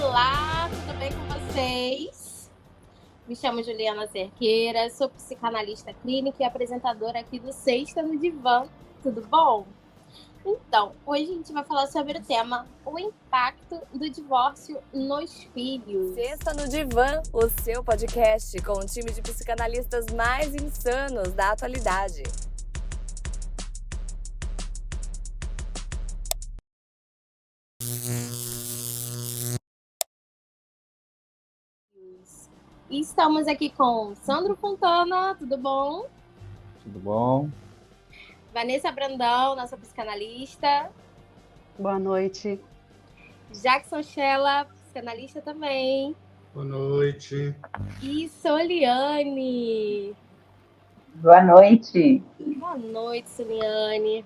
Olá, tudo bem com vocês? Me chamo Juliana Cerqueira, sou psicanalista clínica e apresentadora aqui do Sexta no Divã. Tudo bom? Então, hoje a gente vai falar sobre o tema o impacto do divórcio nos filhos. Sexta no Divã, o seu podcast com um time de psicanalistas mais insanos da atualidade. E estamos aqui com Sandro Fontana, tudo bom? Tudo bom? Vanessa Brandão, nossa psicanalista. Boa noite. Jackson Chella, psicanalista também. Boa noite. E Soliane. Boa noite. Boa noite, Soliane.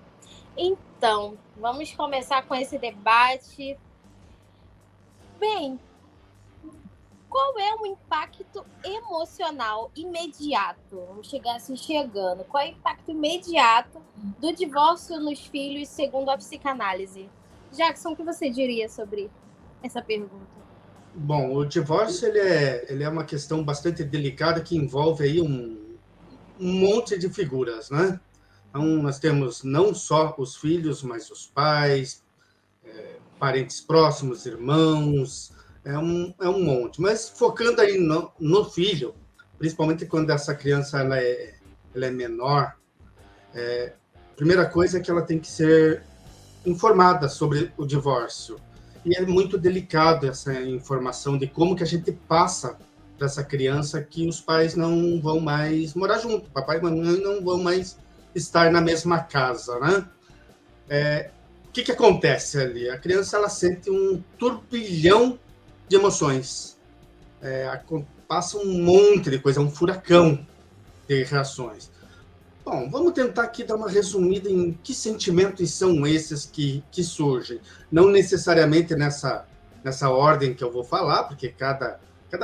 Então, vamos começar com esse debate. Bem, qual é o impacto emocional imediato? Vamos chegar assim chegando. Qual é o impacto imediato do divórcio nos filhos, segundo a psicanálise? Jackson, o que você diria sobre essa pergunta? Bom, o divórcio ele é uma questão bastante delicada que envolve aí um monte de figuras, né? Então, nós temos não só os filhos, mas os pais, parentes próximos, irmãos, é um monte. Mas focando aí no filho, principalmente quando essa criança ela é menor, a primeira coisa é que ela tem que ser informada sobre o divórcio. E é muito delicado essa informação de como que a gente passa para essa criança que os pais não vão mais morar junto, papai e mamãe não vão mais estar na mesma casa, né? O que acontece ali? A criança ela sente um turbilhão de emoções. Passa um monte de coisa, um furacão de reações. Bom, vamos tentar aqui dar uma resumida em que sentimentos são esses que surgem. Não necessariamente nessa ordem que eu vou falar, porque cada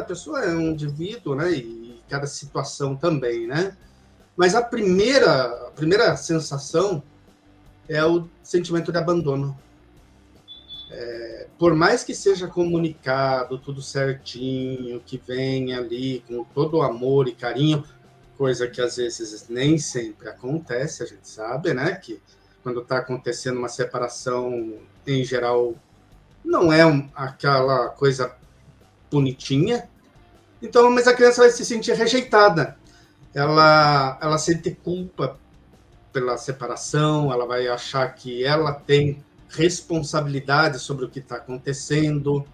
pessoa é um indivíduo, né? E cada situação também, né? Mas a primeira sensação é o sentimento de abandono. Por mais que seja comunicado tudo certinho, que venha ali com todo o amor e carinho, coisa que às vezes nem sempre acontece, a gente sabe, né? Que quando está acontecendo uma separação, em geral, não é aquela coisa bonitinha. Então, mas a criança vai se sentir rejeitada. Ela sente culpa pela separação, ela vai achar que ela tem responsabilidade sobre o que está acontecendo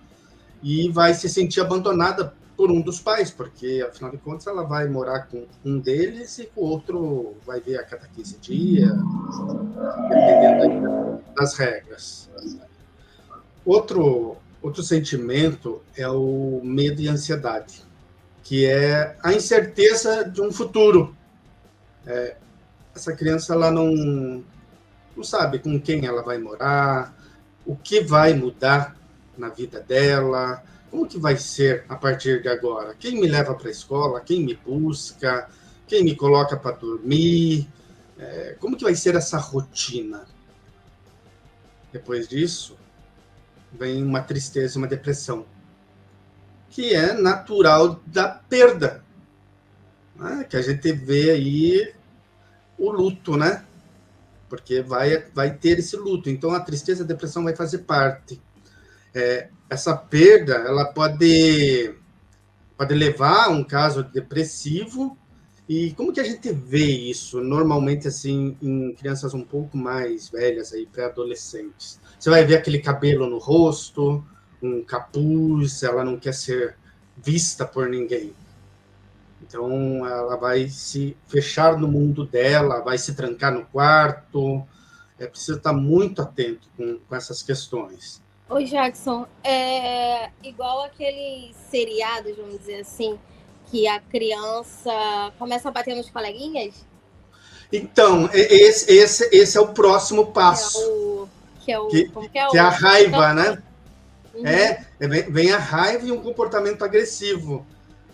e vai se sentir abandonada por um dos pais, porque, afinal de contas, ela vai morar com um deles e com o outro vai ver a cada 15 dias, dependendo das regras. Outro sentimento é o medo e a ansiedade, que é a incerteza de um futuro. Essa criança ela não sabe com quem ela vai morar, o que vai mudar na vida dela, como que vai ser a partir de agora? Quem me leva para a escola? Quem me busca? Quem me coloca para dormir? Como que vai ser essa rotina? Depois disso, vem uma tristeza, uma depressão, que é natural da perda, né? Que a gente vê aí o luto, né? Porque vai ter esse luto. Então, a tristeza e a depressão vai fazer parte. Essa perda, ela pode levar a um caso depressivo. E como que a gente vê isso normalmente assim em crianças um pouco mais velhas, aí pré-adolescentes? Você vai ver aquele cabelo no rosto, um capuz, ela não quer ser vista por ninguém. Então, ela vai se fechar no mundo dela, vai se trancar no quarto. É preciso estar muito atento com essas questões. Oi, Jackson, é igual aqueles seriados, vamos dizer assim, que a criança começa a bater nos coleguinhas? Então, esse é o próximo passo. Que é a raiva, né? Uhum. Vem a raiva e um comportamento agressivo.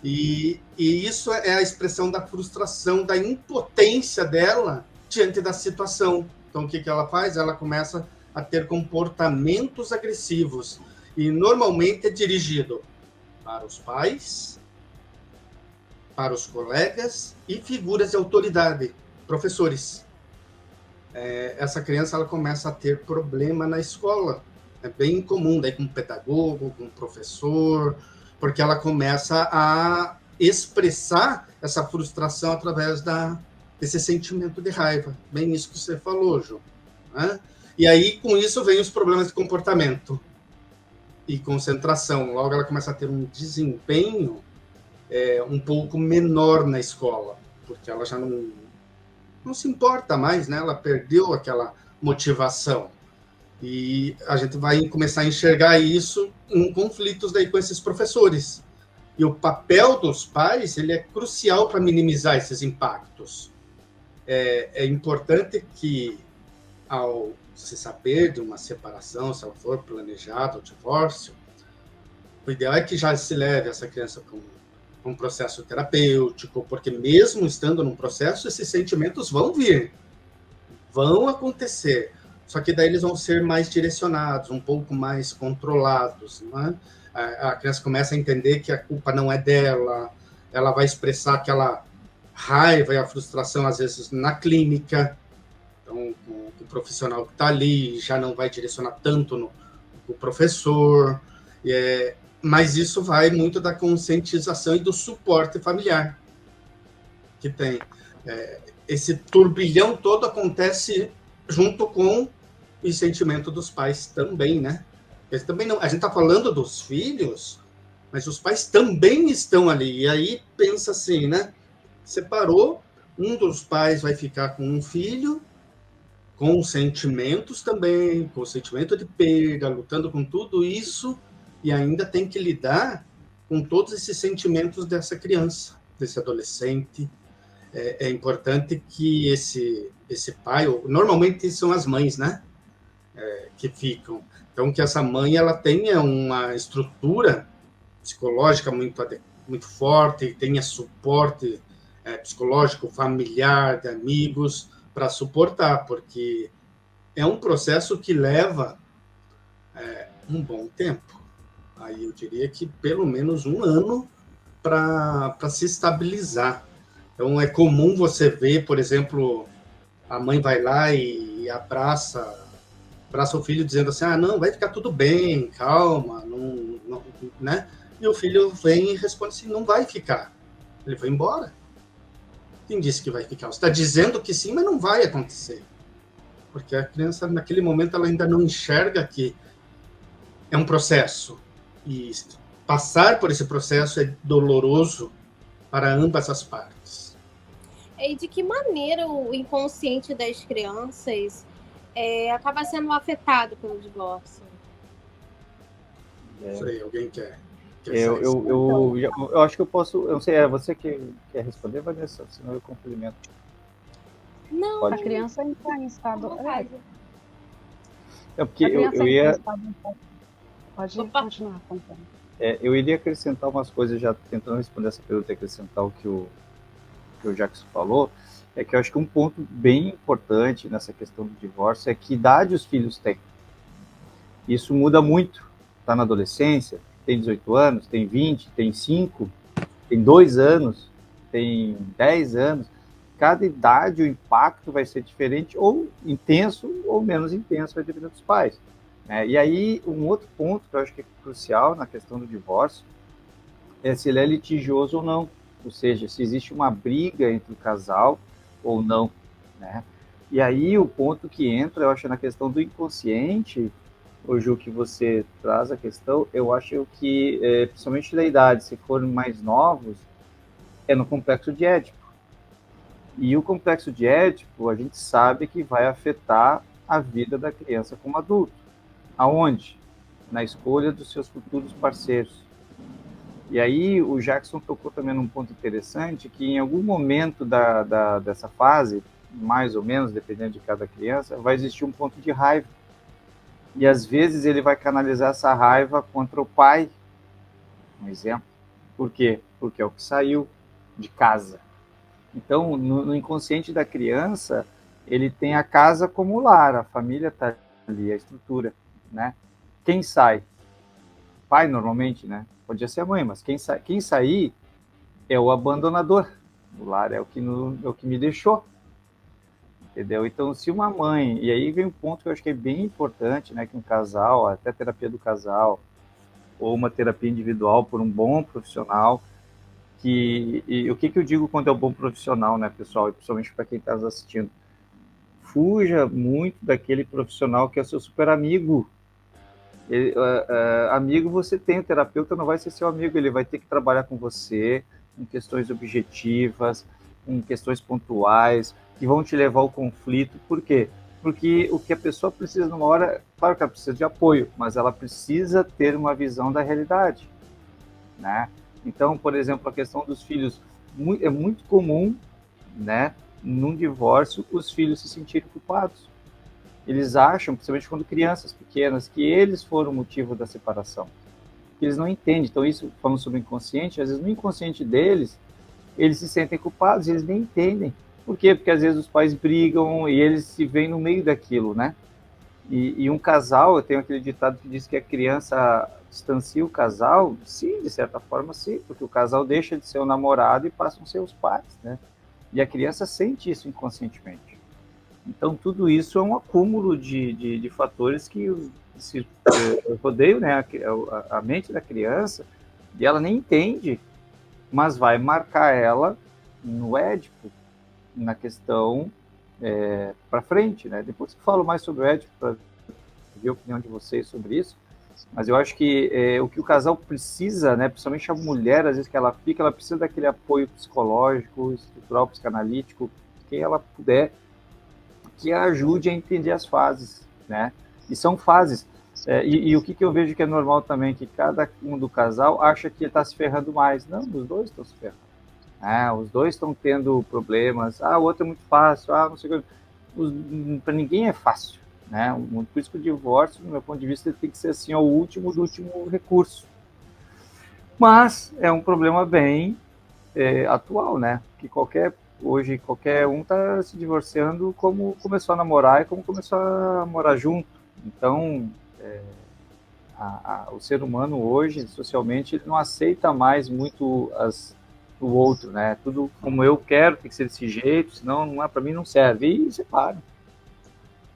E isso é a expressão da frustração, da impotência dela diante da situação. Então, o que ela faz? Ela começa a ter comportamentos agressivos. E normalmente é dirigido para os pais, para os colegas e figuras de autoridade, professores. Essa criança ela começa a ter problema na escola. É bem comum, daí com um pedagogo, com um professor, porque ela começa a expressar essa frustração através desse sentimento de raiva. Bem isso que você falou, Ju. Né? E aí, com isso, vem os problemas de comportamento e concentração. Logo, ela começa a ter um desempenho um pouco menor na escola, porque ela já não se importa mais, né? Ela perdeu aquela motivação. E a gente vai começar a enxergar isso em conflitos daí com esses professores. E o papel dos pais, ele é crucial para minimizar esses impactos. É importante que, ao se saber de uma separação, se ela for planejada, o divórcio, o ideal é que já se leve essa criança para um processo terapêutico, porque mesmo estando num processo, esses sentimentos vão vir, vão acontecer, só que daí eles vão ser mais direcionados, um pouco mais controlados, né? A criança começa a entender que a culpa não é dela, ela vai expressar aquela raiva e a frustração, às vezes, na clínica, então, o profissional que está ali já não vai direcionar tanto no professor, mas isso vai muito da conscientização e do suporte familiar que tem. Esse turbilhão todo acontece junto com o sentimento dos pais também, né? Eles também não, a gente está falando dos filhos, mas os pais também estão ali. E aí pensa assim, né? Separou, um dos pais vai ficar com um filho, com sentimentos também, com sentimento de perda, lutando com tudo isso, e ainda tem que lidar com todos esses sentimentos dessa criança, desse adolescente. É importante que esse pai, normalmente são as mães, né, que ficam. Então, que essa mãe ela tenha uma estrutura psicológica muito forte, tenha suporte psicológico, familiar, de amigos, para suportar, porque é um processo que leva um bom tempo. Aí eu diria que pelo menos 1 ano para se estabilizar. Então, é comum você ver, por exemplo, a mãe vai lá e abraça o filho dizendo assim, não, vai ficar tudo bem, calma, não, né? E o filho vem e responde assim, não vai ficar. Ele vai embora. Quem disse que vai ficar? Você está dizendo que sim, mas não vai acontecer. Porque a criança, naquele momento, ela ainda não enxerga que é um processo. E passar por esse processo é doloroso para ambas as partes. E de que maneira o inconsciente das crianças acaba sendo afetado pelo divórcio? Não sei, alguém quer eu acho que eu posso, eu não sei, é você que quer responder, Vanessa, senão eu complemento. Não, Pode. A criança entra em estado... Porque eu ia... Pode continuar contando. Eu iria acrescentar umas coisas, já tentando responder essa pergunta, acrescentar o que o Jackson falou, é que eu acho que um ponto bem importante nessa questão do divórcio é que idade os filhos têm. Isso muda muito. Está na adolescência, tem 18 anos, tem 20, tem 5, tem 2 anos, tem 10 anos. Cada idade o impacto vai ser diferente, ou intenso ou menos intenso, vai depender dos pais. E aí, um outro ponto que eu acho que é crucial na questão do divórcio é se ele é litigioso ou não, ou seja, se existe uma briga entre o casal ou não, né? E aí, o ponto que entra, eu acho, na questão do inconsciente, o Ju, que você traz a questão, eu acho que, principalmente da idade, se forem mais novos, é no complexo de Édipo. E o complexo de Édipo, a gente sabe que vai afetar a vida da criança como adulto. Aonde? Na escolha dos seus futuros parceiros. E aí o Jackson tocou também num ponto interessante, que em algum momento dessa fase, mais ou menos, dependendo de cada criança, vai existir um ponto de raiva. E às vezes ele vai canalizar essa raiva contra o pai, um exemplo. Por quê? Porque é o que saiu de casa. Então, no inconsciente da criança, ele tem a casa como lar, a família está ali, a estrutura, né? Quem sai? pai normalmente, né? Podia ser a mãe, mas quem sair é o abandonador. O lar é o que me deixou. Entendeu? Então, se uma mãe... E aí vem um ponto que eu acho que é bem importante, né? Que um casal, até terapia do casal, ou uma terapia individual por um bom profissional, e o que eu digo quando é um bom profissional, né, pessoal? E principalmente para quem está nos assistindo. Fuja muito daquele profissional que é seu super amigo. Amigo você tem, o terapeuta não vai ser seu amigo, ele vai ter que trabalhar com você em questões objetivas, em questões pontuais, que vão te levar ao conflito. Por quê? Porque o que a pessoa precisa numa hora, claro que ela precisa de apoio, mas ela precisa ter uma visão da realidade, né? Então, por exemplo, a questão dos filhos, é muito comum, né, num divórcio, os filhos se sentirem culpados. Eles acham, principalmente quando crianças pequenas, que eles foram o motivo da separação. Eles não entendem. Então, isso, falando sobre o inconsciente, às vezes no inconsciente deles, eles se sentem culpados, eles nem entendem. Por quê? Porque às vezes os pais brigam e eles se veem no meio daquilo, né? E um casal, eu tenho aquele ditado que diz que a criança distancia o casal. Sim, de certa forma, sim, porque o casal deixa de ser o namorado e passam a ser os pais, né? E a criança sente isso inconscientemente. Então, tudo isso é um acúmulo de fatores que se rodeiam, né, a mente da criança, e ela nem entende, mas vai marcar ela no Édipo, na questão para frente, né? Depois eu falo mais sobre o Édipo, para ver a opinião de vocês sobre isso, mas eu acho que o que o casal precisa, né, principalmente a mulher, às vezes que ela precisa daquele apoio psicológico, estrutural, psicanalítico, quem ela puder, que a ajude a entender as fases, né? E são fases. E o que eu vejo que é normal também, que cada um do casal acha que está se ferrando mais. Não, os dois estão se ferrando. Os dois estão tendo problemas. O outro é muito fácil. Não sei o que. Para ninguém é fácil, né? Por isso que o divórcio, do meu ponto de vista, ele tem que ser assim, o último do último recurso. Mas é um problema bem atual, né? Que hoje qualquer um está se divorciando como começou a namorar e como começou a morar junto. Então, o ser humano hoje, socialmente, ele não aceita mais muito o outro, né? Tudo como eu quero, tem que ser desse jeito, senão para mim não serve. E separa,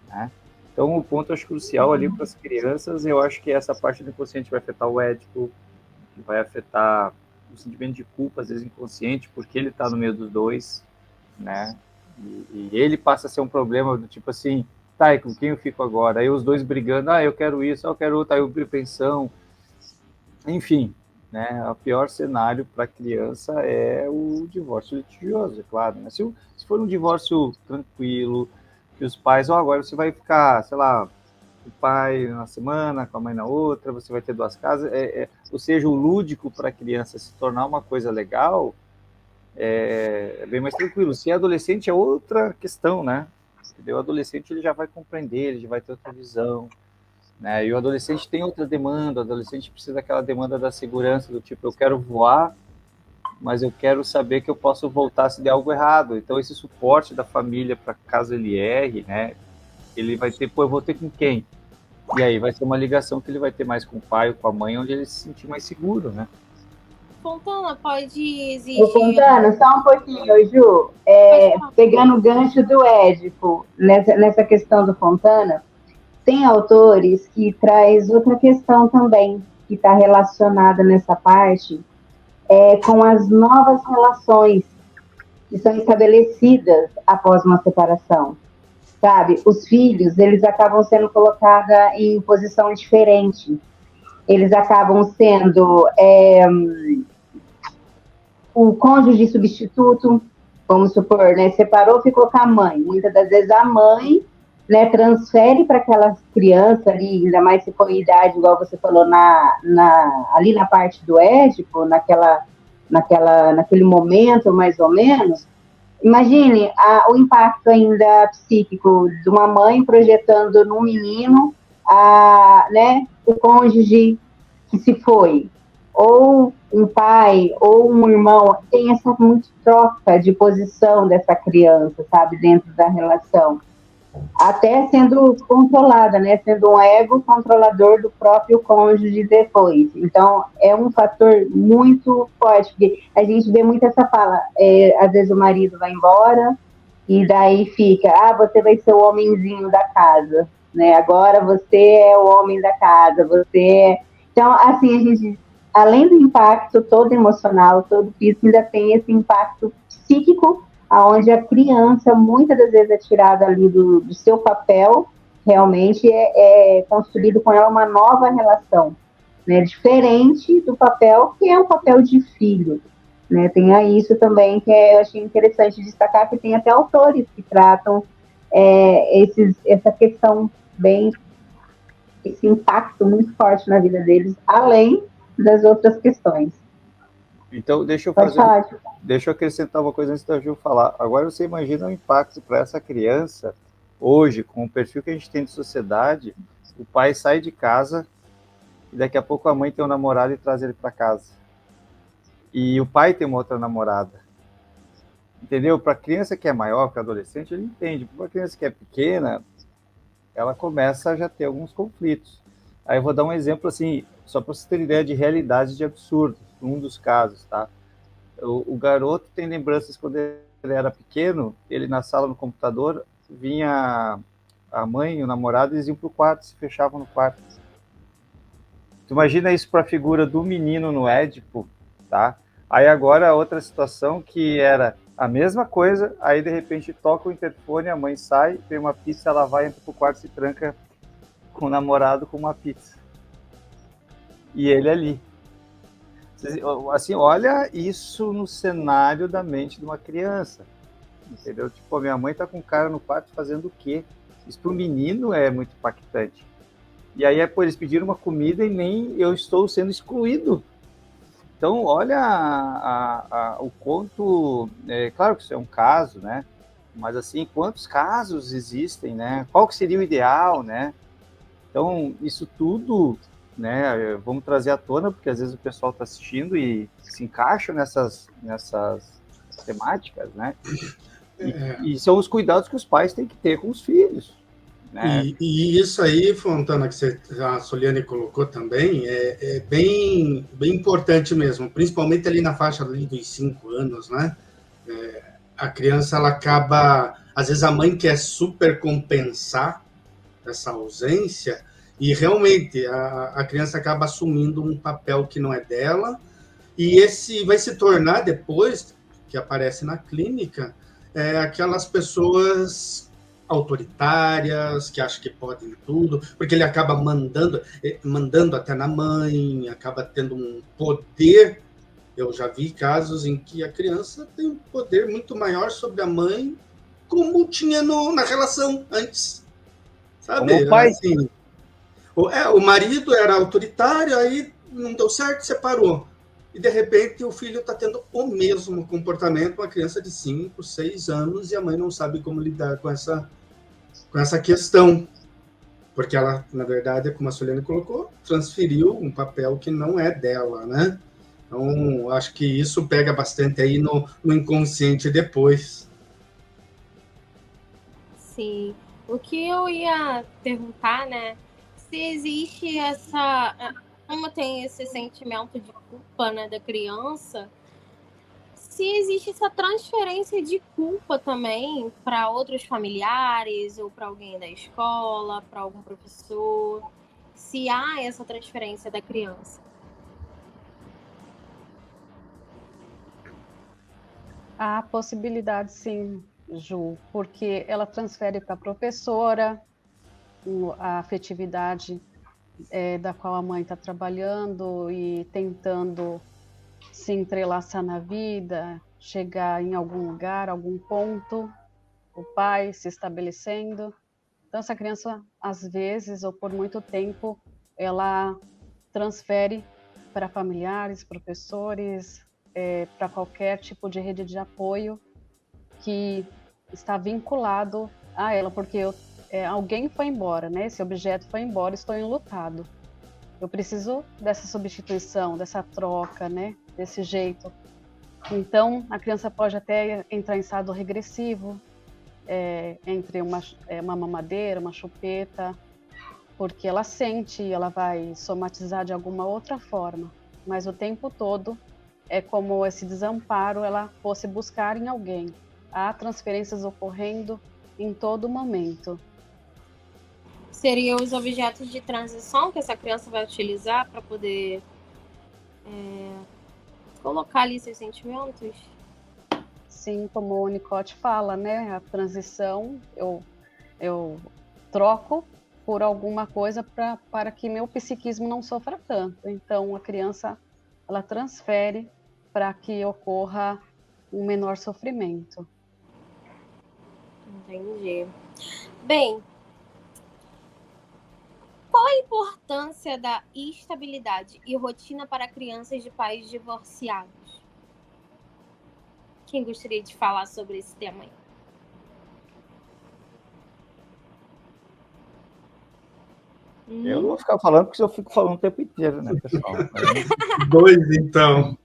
né? Então, o ponto, acho, crucial ali para as crianças, eu acho que essa parte do inconsciente vai afetar o ético, que vai afetar o sentimento de culpa, às vezes inconsciente, porque ele está no meio dos dois, né? E ele passa a ser um problema do tipo assim, e com quem eu fico agora? Aí os dois brigando, eu quero isso, eu quero outro, aí eu pensão. Enfim, né? O pior cenário para a criança é o divórcio litigioso, é claro, né? Se for um divórcio tranquilo, que os pais, agora você vai ficar, sei lá, o pai na semana, com a mãe na outra, você vai ter duas casas, ou seja, o lúdico para a criança se tornar uma coisa legal, é bem mais tranquilo. Se é adolescente, é outra questão, né? Entendeu? O adolescente, ele já vai compreender, ele já vai ter outra visão, né? E o adolescente tem outra demanda, o adolescente precisa daquela demanda da segurança, do tipo, eu quero voar, mas eu quero saber que eu posso voltar se der algo errado. Então, esse suporte da família, para caso ele erre, né? Ele vai ter, eu vou ter com quem? E aí vai ser uma ligação que ele vai ter mais com o pai ou com a mãe, onde ele se sentir mais seguro, né? Fontana, pode existir... Fontana, só um pouquinho, Ju. Pegando o gancho do Édipo, nessa questão do Fontana, tem autores que traz outra questão também, que está relacionada nessa parte, com as novas relações que são estabelecidas após uma separação. Sabe? Os filhos, eles acabam sendo colocados em posição diferente. Eles acabam sendo o cônjuge substituto, vamos supor, né? Separou, ficou com a mãe. Muitas das vezes a mãe, né, transfere para aquela criança ali, ainda mais se for idade, igual você falou, ali na parte do Édipo, naquele momento, mais ou menos. Imagine o impacto ainda psíquico de uma mãe projetando num menino né, o cônjuge que se foi, ou um pai, ou um irmão. Tem essa muito troca de posição dessa criança, sabe, dentro da relação. até sendo controlada, né? Sendo um ego controlador do próprio cônjuge depois. Então, é um fator muito forte, porque a gente vê muito essa fala, às vezes o marido vai embora, e daí fica, você vai ser o homenzinho da casa, né? Agora você é o homem da casa, Então, assim, a gente, além do impacto todo emocional, todo físico, ainda tem esse impacto psíquico, aonde a criança, muitas das vezes, é tirada ali do seu papel, realmente é construído com ela uma nova relação, né? Diferente do papel que é o papel de filho. Né, tem isso também que eu achei interessante destacar, que tem até autores que tratam essa questão esse impacto muito forte na vida deles, além das outras questões. Então, deixa eu acrescentar uma coisa antes da Ju falar. Agora você imagina o impacto para essa criança, hoje, com o perfil que a gente tem de sociedade, o pai sai de casa e daqui a pouco a mãe tem um namorado e traz ele para casa. E o pai tem uma outra namorada. Entendeu? Para a criança que é maior, para adolescente, ele entende. Para a criança que é pequena, ela começa a já ter alguns conflitos. Aí eu vou dar um exemplo assim, só para você ter ideia de realidade de absurdo, um dos casos, tá? O garoto tem lembranças quando ele era pequeno, ele na sala no computador, vinha a mãe e o namorado, eles iam para o quarto, se fechavam no quarto. Tu imagina isso para a figura do menino no Édipo, tá? Aí agora outra situação que era a mesma coisa, aí de repente toca o interfone, a mãe sai, tem uma pizza, ela vai, entra pro quarto, se tranca com o namorado com uma pizza. E ele ali. Assim, olha isso no cenário da mente de uma criança. Entendeu? Tipo, a minha mãe tá com o cara no quarto fazendo o quê? Isso pro menino é muito impactante. E aí, eles pediram uma comida e nem eu estou sendo excluído. Então, olha o quanto... claro que isso é um caso, né? Mas, assim, quantos casos existem, né? Qual que seria o ideal, né? Então, isso tudo, né? Vamos trazer à tona, porque às vezes o pessoal está assistindo e se encaixa nessas temáticas, né? E são os cuidados que os pais têm que ter com os filhos. Né? E isso aí, Fontana, que a Soliane colocou também, é bem importante mesmo, principalmente ali na faixa ali dos 5 anos, né? A criança, ela acaba... Às vezes a mãe quer super compensar essa ausência e realmente a criança acaba assumindo um papel que não é dela, e esse vai se tornar depois, que aparece na clínica, aquelas pessoas autoritárias, que acham que podem tudo, porque ele acaba mandando até na mãe, acaba tendo um poder. Eu já vi casos em que a criança tem um poder muito maior sobre a mãe, como tinha na relação antes, sabe? Como o pai. Assim, o marido era autoritário, aí não deu certo, separou. E, de repente, o filho está tendo o mesmo comportamento, uma criança de 5, 6 anos, e a mãe não sabe como lidar com essa questão. Porque ela, na verdade, como a Soliane colocou, transferiu um papel que não é dela, né? Então, acho que isso pega bastante aí no inconsciente depois. Sim. O que eu ia perguntar, né? Se existe como tem esse sentimento de culpa, né, da criança, se existe essa transferência de culpa também para outros familiares ou para alguém da escola, para algum professor, se há essa transferência da criança. Há possibilidade, sim, Ju, porque ela transfere para a professora a afetividade da qual a mãe está trabalhando e tentando se entrelaçar na vida, chegar em algum lugar, algum ponto, o pai se estabelecendo. Então, essa criança, às vezes, ou por muito tempo, ela transfere para familiares, professores, para qualquer tipo de rede de apoio que está vinculado a ela, porque alguém foi embora, né? Esse objeto foi embora, estou enlutado. Eu preciso dessa substituição, dessa troca, né? Desse jeito. Então, a criança pode até entrar em estado regressivo, entre uma mamadeira, uma chupeta, porque ela sente e ela vai somatizar de alguma outra forma, mas o tempo todo é como esse desamparo ela fosse buscar em alguém. Há transferências ocorrendo em todo momento. Seriam os objetos de transição que essa criança vai utilizar para poder colocar ali seus sentimentos? Sim, como o Winnicott fala, né? A transição, eu troco por alguma coisa para que meu psiquismo não sofra tanto. Então, a criança, ela transfere para que ocorra um menor sofrimento. Entendi. Bem, qual a importância da estabilidade e rotina para crianças de pais divorciados? Quem gostaria de falar sobre esse tema aí? Eu não vou ficar falando, porque eu fico falando o tempo inteiro, né, pessoal? Dois, então.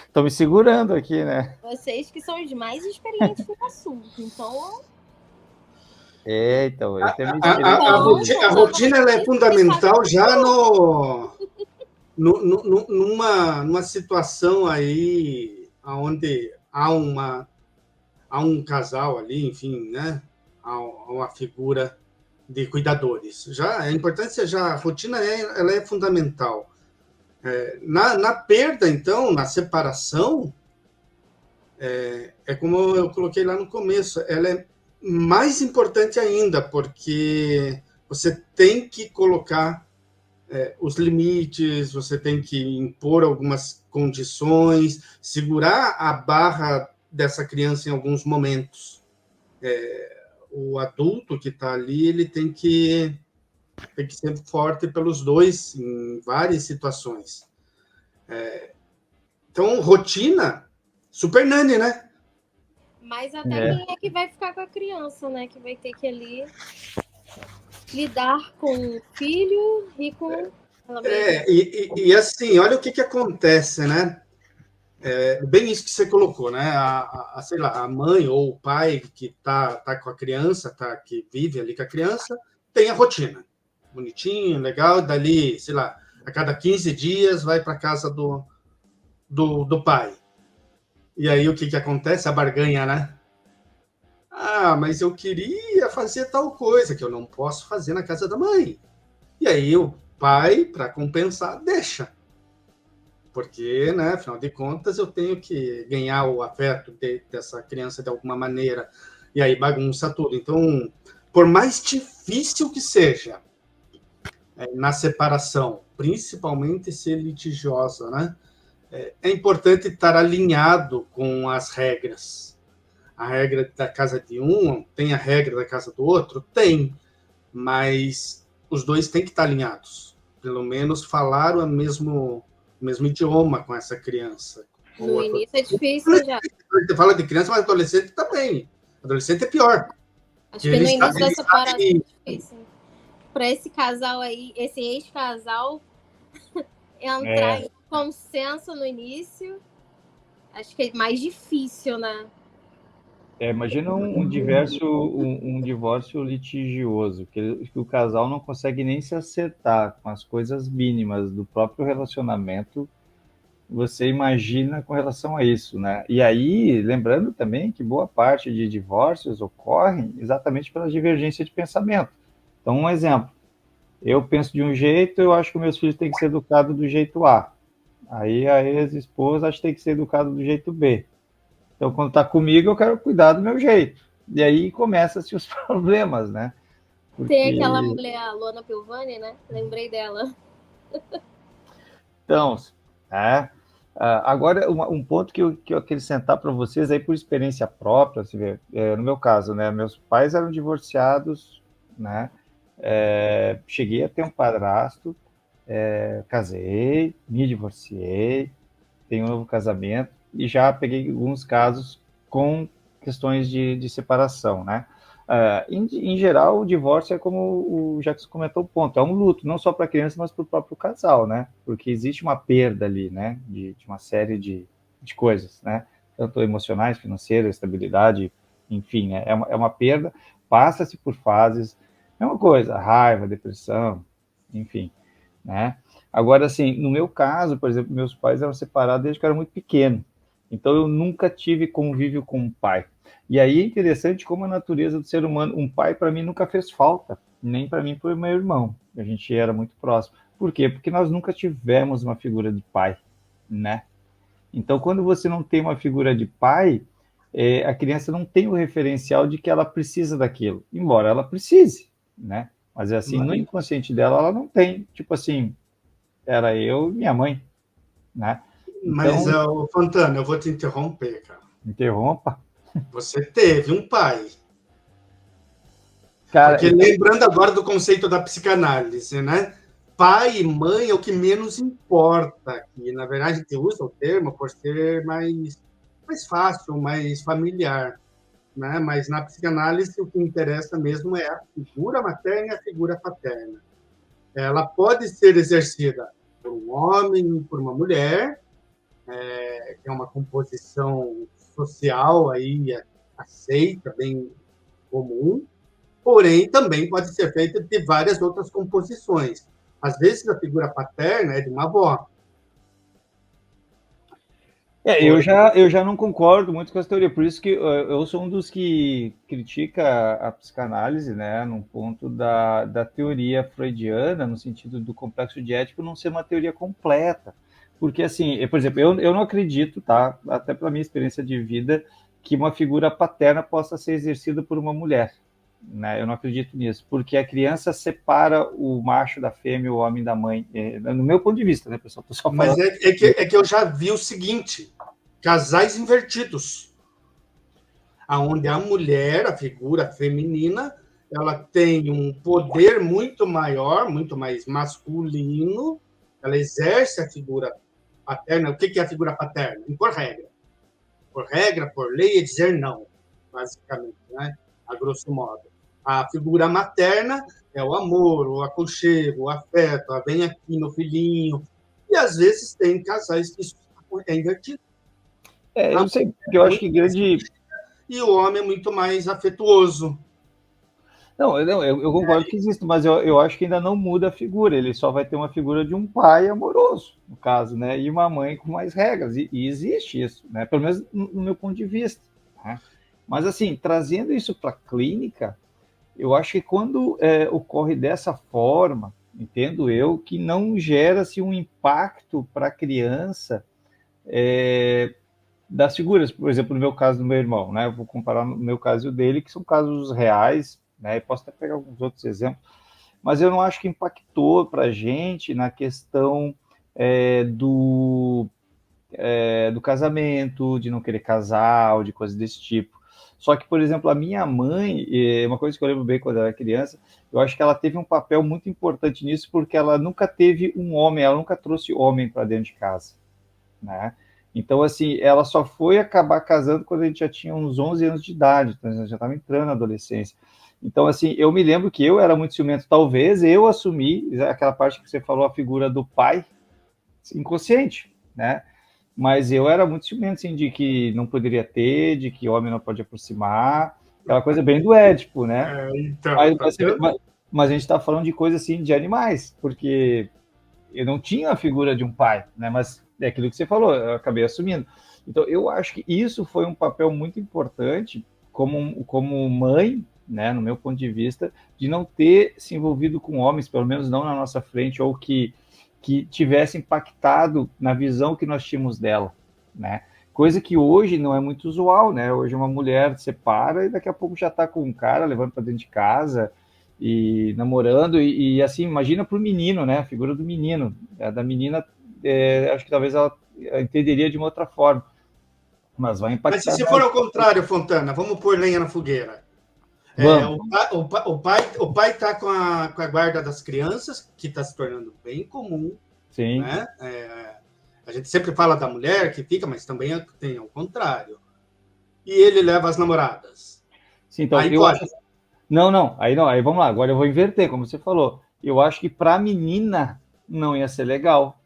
Estou me segurando aqui, né? Vocês que são os mais experientes no assunto, então... Então, eu tenho A rotina ela é fundamental já numa situação aí onde há um casal ali, enfim, né? Há uma figura de cuidadores. Já a importância, a rotina ela é fundamental. Na perda, então, na separação, é como eu coloquei lá no começo, ela é mais importante ainda, porque você tem que colocar os limites, você tem que impor algumas condições, segurar a barra dessa criança em alguns momentos. O adulto que está ali, ele tem que ser forte pelos dois em várias situações. Então, rotina, super nani, né? Mas até quem é que vai ficar com a criança, né? Que vai ter que ali lidar com o filho e com ela mesma. E assim, olha o que acontece, né? Bem isso que você colocou, né? Sei lá, a mãe ou o pai que tá com a criança, que vive ali com a criança, tem a rotina. Bonitinho, legal, dali, sei lá, a cada 15 dias vai para casa do pai. E aí o que acontece? A barganha, né? Ah, mas eu queria fazer tal coisa que eu não posso fazer na casa da mãe. E aí o pai, para compensar, deixa. Porque, né, afinal de contas, eu tenho que ganhar o afeto dessa criança de alguma maneira. E aí bagunça tudo. Então, por mais difícil que seja na separação, principalmente ser litigiosa, né, é importante estar alinhado com as regras. A regra da casa de um tem a regra da casa do outro? Tem. Mas os dois têm que estar alinhados. Pelo menos falar o mesmo idioma com essa criança. No início é difícil já. Você fala de criança, mas adolescente também. Adolescente é pior. Acho que no início da separação é difícil. Para esse casal aí, esse ex-casal, entrar em consenso no início, acho que é mais difícil, né? Imagina um divórcio litigioso, que o casal não consegue nem se acertar com as coisas mínimas do próprio relacionamento. Você imagina com relação a isso, né? E aí, lembrando também que boa parte de divórcios ocorrem exatamente pela divergência de pensamento. Então, um exemplo, eu penso de um jeito, eu acho que meus filhos têm que ser educados do jeito A. Aí a ex-esposa acha que tem que ser educado do jeito B. Então, quando está comigo, eu quero cuidar do meu jeito. E aí começam-se os problemas, né? Porque... Tem aquela mulher, a Luana Piovani, né? Lembrei dela. Então, agora um ponto que eu quero acrescentar para vocês aí por experiência própria, se vê, no meu caso, né? Meus pais eram divorciados, né? Cheguei a ter um padrasto, casei, me divorciei, tenho um novo casamento, e já peguei alguns casos com questões de separação, né? Em geral, o divórcio é como o Jackson comentou o ponto, é um luto, não só para a criança, mas para o próprio casal, né? Porque existe uma perda ali, né? De uma série de coisas, né? Tanto emocionais, financeiras, estabilidade, enfim, né? É uma perda, passa-se por fases, é uma coisa, raiva, depressão, enfim, né? Agora, assim, no meu caso, por exemplo, meus pais eram separados desde que eu era muito pequeno, então eu nunca tive convívio com um pai. E aí é interessante como a natureza do ser humano, um pai para mim nunca fez falta, nem para mim foi meu irmão, a gente era muito próximo. Por quê? Porque nós nunca tivemos uma figura de pai, né? Então, quando você não tem uma figura de pai, a criança não tem o referencial de que ela precisa daquilo, embora ela precise, né? Mas assim, no inconsciente dela, ela não tem, tipo assim, era eu e minha mãe, né? Mas, Então, Fontana, eu vou te interromper, cara. interrompa. Você teve um pai. Cara, Porque lembrando agora do conceito da psicanálise, né? Pai e mãe é o que menos importa aqui. Na verdade, a gente usa o termo por ser mais fácil, mais familiar, né? Mas na psicanálise o que interessa mesmo é a figura materna e a figura paterna. Ela pode ser exercida por um homem, por uma mulher, que é uma composição social aí aceita, bem comum, porém também pode ser feita de várias outras composições. Às vezes a figura paterna é de uma avó. Eu já não concordo muito com essa teoria, por isso que eu sou um dos que critica a psicanálise, né, num ponto da teoria freudiana, no sentido do complexo de Édipo não ser uma teoria completa. Porque, assim, por exemplo, eu não acredito, tá, até pela minha experiência de vida, que uma figura paterna possa ser exercida por uma mulher. Né? Eu não acredito nisso, porque a criança separa o macho da fêmea, o homem da mãe, no meu ponto de vista, né, pessoal? Tô só falando. Mas é que eu já vi o seguinte: casais invertidos, aonde a mulher, a figura feminina, ela tem um poder muito maior, muito mais masculino, ela exerce a figura paterna. O que é a figura paterna? Por regra. Por regra, por lei, é dizer não, basicamente, né? A grosso modo. A figura materna é o amor, o aconchego, o afeto, a vem aqui, meu filhinho. E, às vezes, tem casais que isso é invertido. Eu sei, porque eu acho que grande... E o homem é muito mais afetuoso. Não, eu concordo que existe, mas eu acho que ainda não muda a figura, ele só vai ter uma figura de um pai amoroso, no caso, né, e uma mãe com mais regras, e existe isso, né, pelo menos no meu ponto de vista. Né? Mas, assim, trazendo isso para a clínica, eu acho que quando ocorre dessa forma, entendo eu, que não gera-se um impacto para a criança das figuras, por exemplo, no meu caso do meu irmão, né, eu vou comparar no meu caso e o dele, que são casos reais, né, posso até pegar alguns outros exemplos, mas eu não acho que impactou para a gente na questão do casamento, de não querer casar, ou de coisas desse tipo. Só que, por exemplo, a minha mãe, uma coisa que eu lembro bem quando eu era criança, eu acho que ela teve um papel muito importante nisso, porque ela nunca teve um homem, ela nunca trouxe homem para dentro de casa, né? Então, assim, ela só foi acabar casando quando a gente já tinha uns 11 anos de idade, então a gente já estava entrando na adolescência. Então, assim, eu me lembro que eu era muito ciumento, talvez eu assumi aquela parte que você falou, a figura do pai, inconsciente, né? Mas eu era muito ciumento, assim, de que não poderia ter, de que homem não pode aproximar, aquela coisa bem do Édipo, né? Então, mas a gente está falando de coisa, assim, de animais, porque eu não tinha a figura de um pai, né? Mas é aquilo que você falou, eu acabei assumindo. Então, eu acho que isso foi um papel muito importante como mãe, né, no meu ponto de vista, de não ter se envolvido com homens, pelo menos não na nossa frente, ou que tivesse impactado na visão que nós tínhamos dela, né? Coisa que hoje não é muito usual, né? Hoje uma mulher separa e daqui a pouco já está com um cara levando para dentro de casa e namorando, e assim, imagina para o menino, né? A figura do menino, da menina, acho que talvez ela entenderia de uma outra forma, mas vai impactar. Mas se for ao contrário, Fontana, vamos pôr lenha na fogueira. O pai está com a guarda das crianças, que está se tornando bem comum. Sim. Né? A gente sempre fala da mulher que fica, mas também tem ao contrário. E ele leva as namoradas. Sim, então, eu acho... Não, aí vamos lá, agora eu vou inverter, como você falou. Eu acho que para a menina não ia ser legal.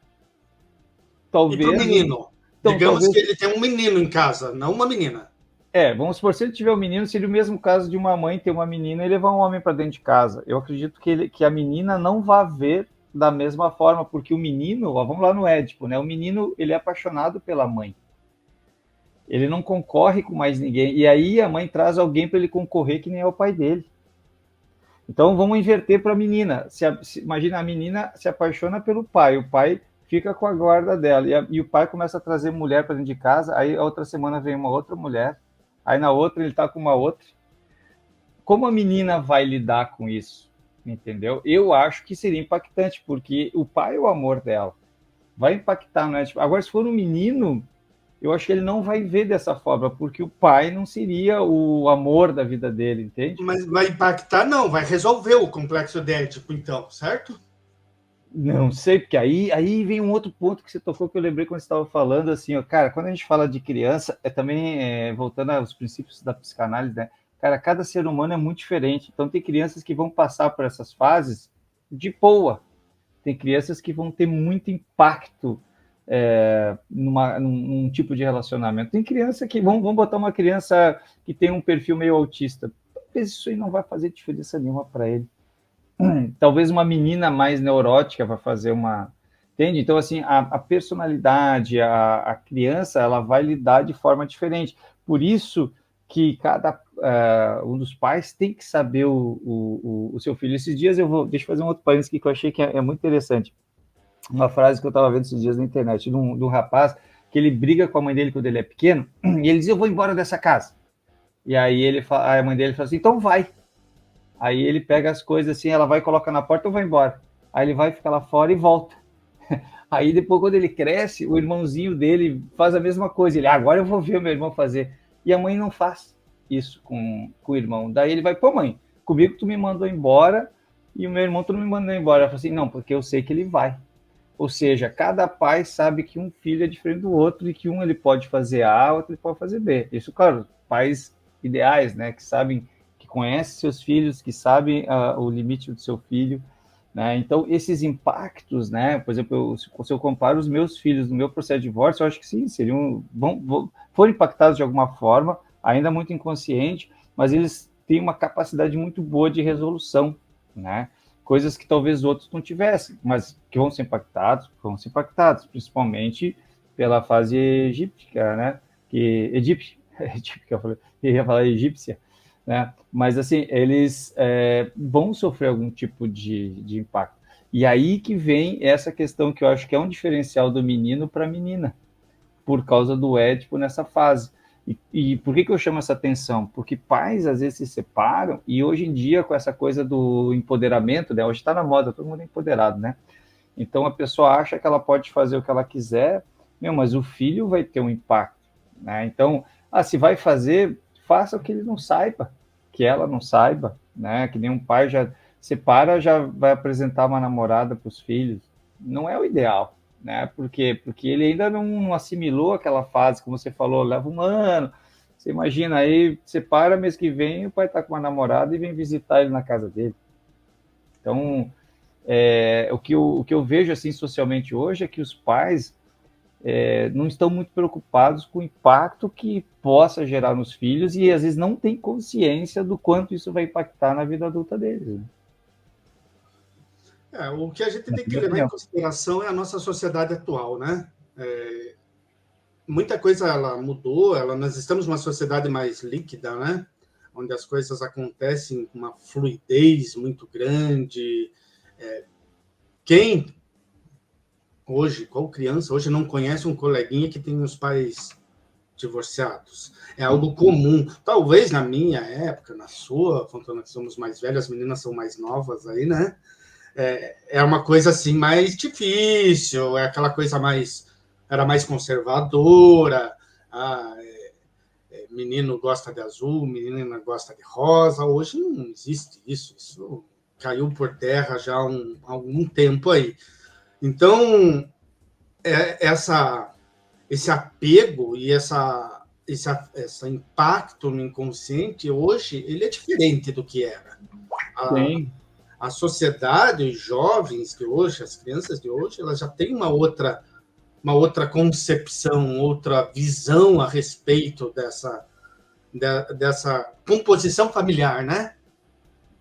Talvez... E para o menino? Então, digamos talvez... que ele tem um menino em casa, não uma menina. Vamos supor, se ele tiver um menino, seria o mesmo caso de uma mãe ter uma menina e levar um homem para dentro de casa. Eu acredito que a menina não vai ver da mesma forma, porque o menino, ó, vamos lá no Édipo, né? O menino, ele é apaixonado pela mãe. Ele não concorre com mais ninguém. E aí a mãe traz alguém para ele concorrer que nem é o pai dele. Então vamos inverter para a menina. Imagina, a menina se apaixona pelo pai, o pai fica com a guarda dela, e o pai começa a trazer mulher para dentro de casa, aí a outra semana vem uma outra mulher, aí na outra ele está com uma outra. Como a menina vai lidar com isso? Entendeu? Eu acho que seria impactante, porque o pai é o amor dela. Vai impactar, não é? Agora, se for um menino, eu acho que ele não vai ver dessa forma, porque o pai não seria o amor da vida dele, entende? Mas vai impactar, não, vai resolver o complexo de Édipo, então, certo? Não sei, porque aí vem um outro ponto que você tocou, que eu lembrei quando você estava falando, assim, ó, cara, quando a gente fala de criança, também, voltando aos princípios da psicanálise, né, cara, cada ser humano é muito diferente, então tem crianças que vão passar por essas fases de boa, tem crianças que vão ter muito impacto num tipo de relacionamento, tem criança que, vamos botar uma criança que tem um perfil meio autista, talvez isso aí não vai fazer diferença nenhuma para ele. Talvez uma menina mais neurótica vai fazer uma... Entende? Então, assim, a personalidade, a criança, ela vai lidar de forma diferente. Por isso que cada um dos pais tem que saber o seu filho. Esses dias deixa eu fazer um outro parênteses aqui que eu achei que é muito interessante. Uma frase que eu estava vendo esses dias na internet, de um rapaz que ele briga com a mãe dele quando ele é pequeno, e ele diz, eu vou embora dessa casa. E aí a mãe dele fala assim, então vai. Aí ele pega as coisas assim, ela vai, coloca na porta ou vai embora. Aí ele vai ficar lá fora e volta. Aí depois, quando ele cresce, o irmãozinho dele faz a mesma coisa. Ele, agora eu vou ver o meu irmão fazer. E a mãe não faz isso com o irmão. Daí ele vai, pô mãe, comigo tu me mandou embora e o meu irmão tu não me mandou embora. Ela fala assim, não, porque eu sei que ele vai. Ou seja, cada pai sabe que um filho é diferente do outro e que um ele pode fazer A, outro ele pode fazer B. Isso, claro, pais ideais, né, que sabem, conhece seus filhos, que sabem o limite do seu filho, né? Então, esses impactos, né? Por exemplo, se eu comparo os meus filhos no meu processo de divórcio, eu acho que sim, foram impactados de alguma forma, ainda muito inconsciente, mas eles têm uma capacidade muito boa de resolução, né? Coisas que talvez outros não tivessem, mas que vão ser impactados, principalmente pela fase egípcia, né? Eu ia falar egípcia, né? Mas, assim, eles vão sofrer algum tipo de impacto. E aí que vem essa questão que eu acho que é um diferencial do menino para a menina, por causa do Édipo nessa fase. E por que eu chamo essa atenção? Porque pais, às vezes, se separam, e hoje em dia, com essa coisa do empoderamento, né? Hoje está na moda, todo mundo é empoderado, né? Então, a pessoa acha que ela pode fazer o que ela quiser, mas o filho vai ter um impacto, né? Então, se vai fazer, faça o que ele não saiba, que ela não saiba, né? Que nem um pai já separa, já vai apresentar uma namorada para os filhos. Não é o ideal, né? Por quê? Porque ele ainda não assimilou aquela fase, como você falou, leva um ano. Você imagina, aí separa, mês que vem, o pai está com uma namorada e vem visitar ele na casa dele. Então, o que eu vejo assim socialmente hoje é que os pais não estão muito preocupados com o impacto que possa gerar nos filhos e às vezes não têm consciência do quanto isso vai impactar na vida adulta deles. Né? O que a gente tem que levar em consideração é a nossa sociedade atual, né? Muita coisa ela mudou, nós estamos numa sociedade mais líquida, né? Onde as coisas acontecem com uma fluidez muito grande. Qual criança hoje não conhece um coleguinha que tem os pais divorciados? É algo comum. Talvez na minha época, na sua, quando nós somos mais velhos, as meninas são mais novas aí, né? É uma coisa assim mais difícil, é aquela coisa era mais conservadora. Menino gosta de azul, menina gosta de rosa. Hoje não existe isso. Isso caiu por terra já há algum tempo aí. Então, esse apego e esse impacto no inconsciente, hoje, ele é diferente do que era. A sociedade, os jovens de hoje, as crianças de hoje, elas já têm uma outra concepção, outra visão a respeito dessa composição familiar, né?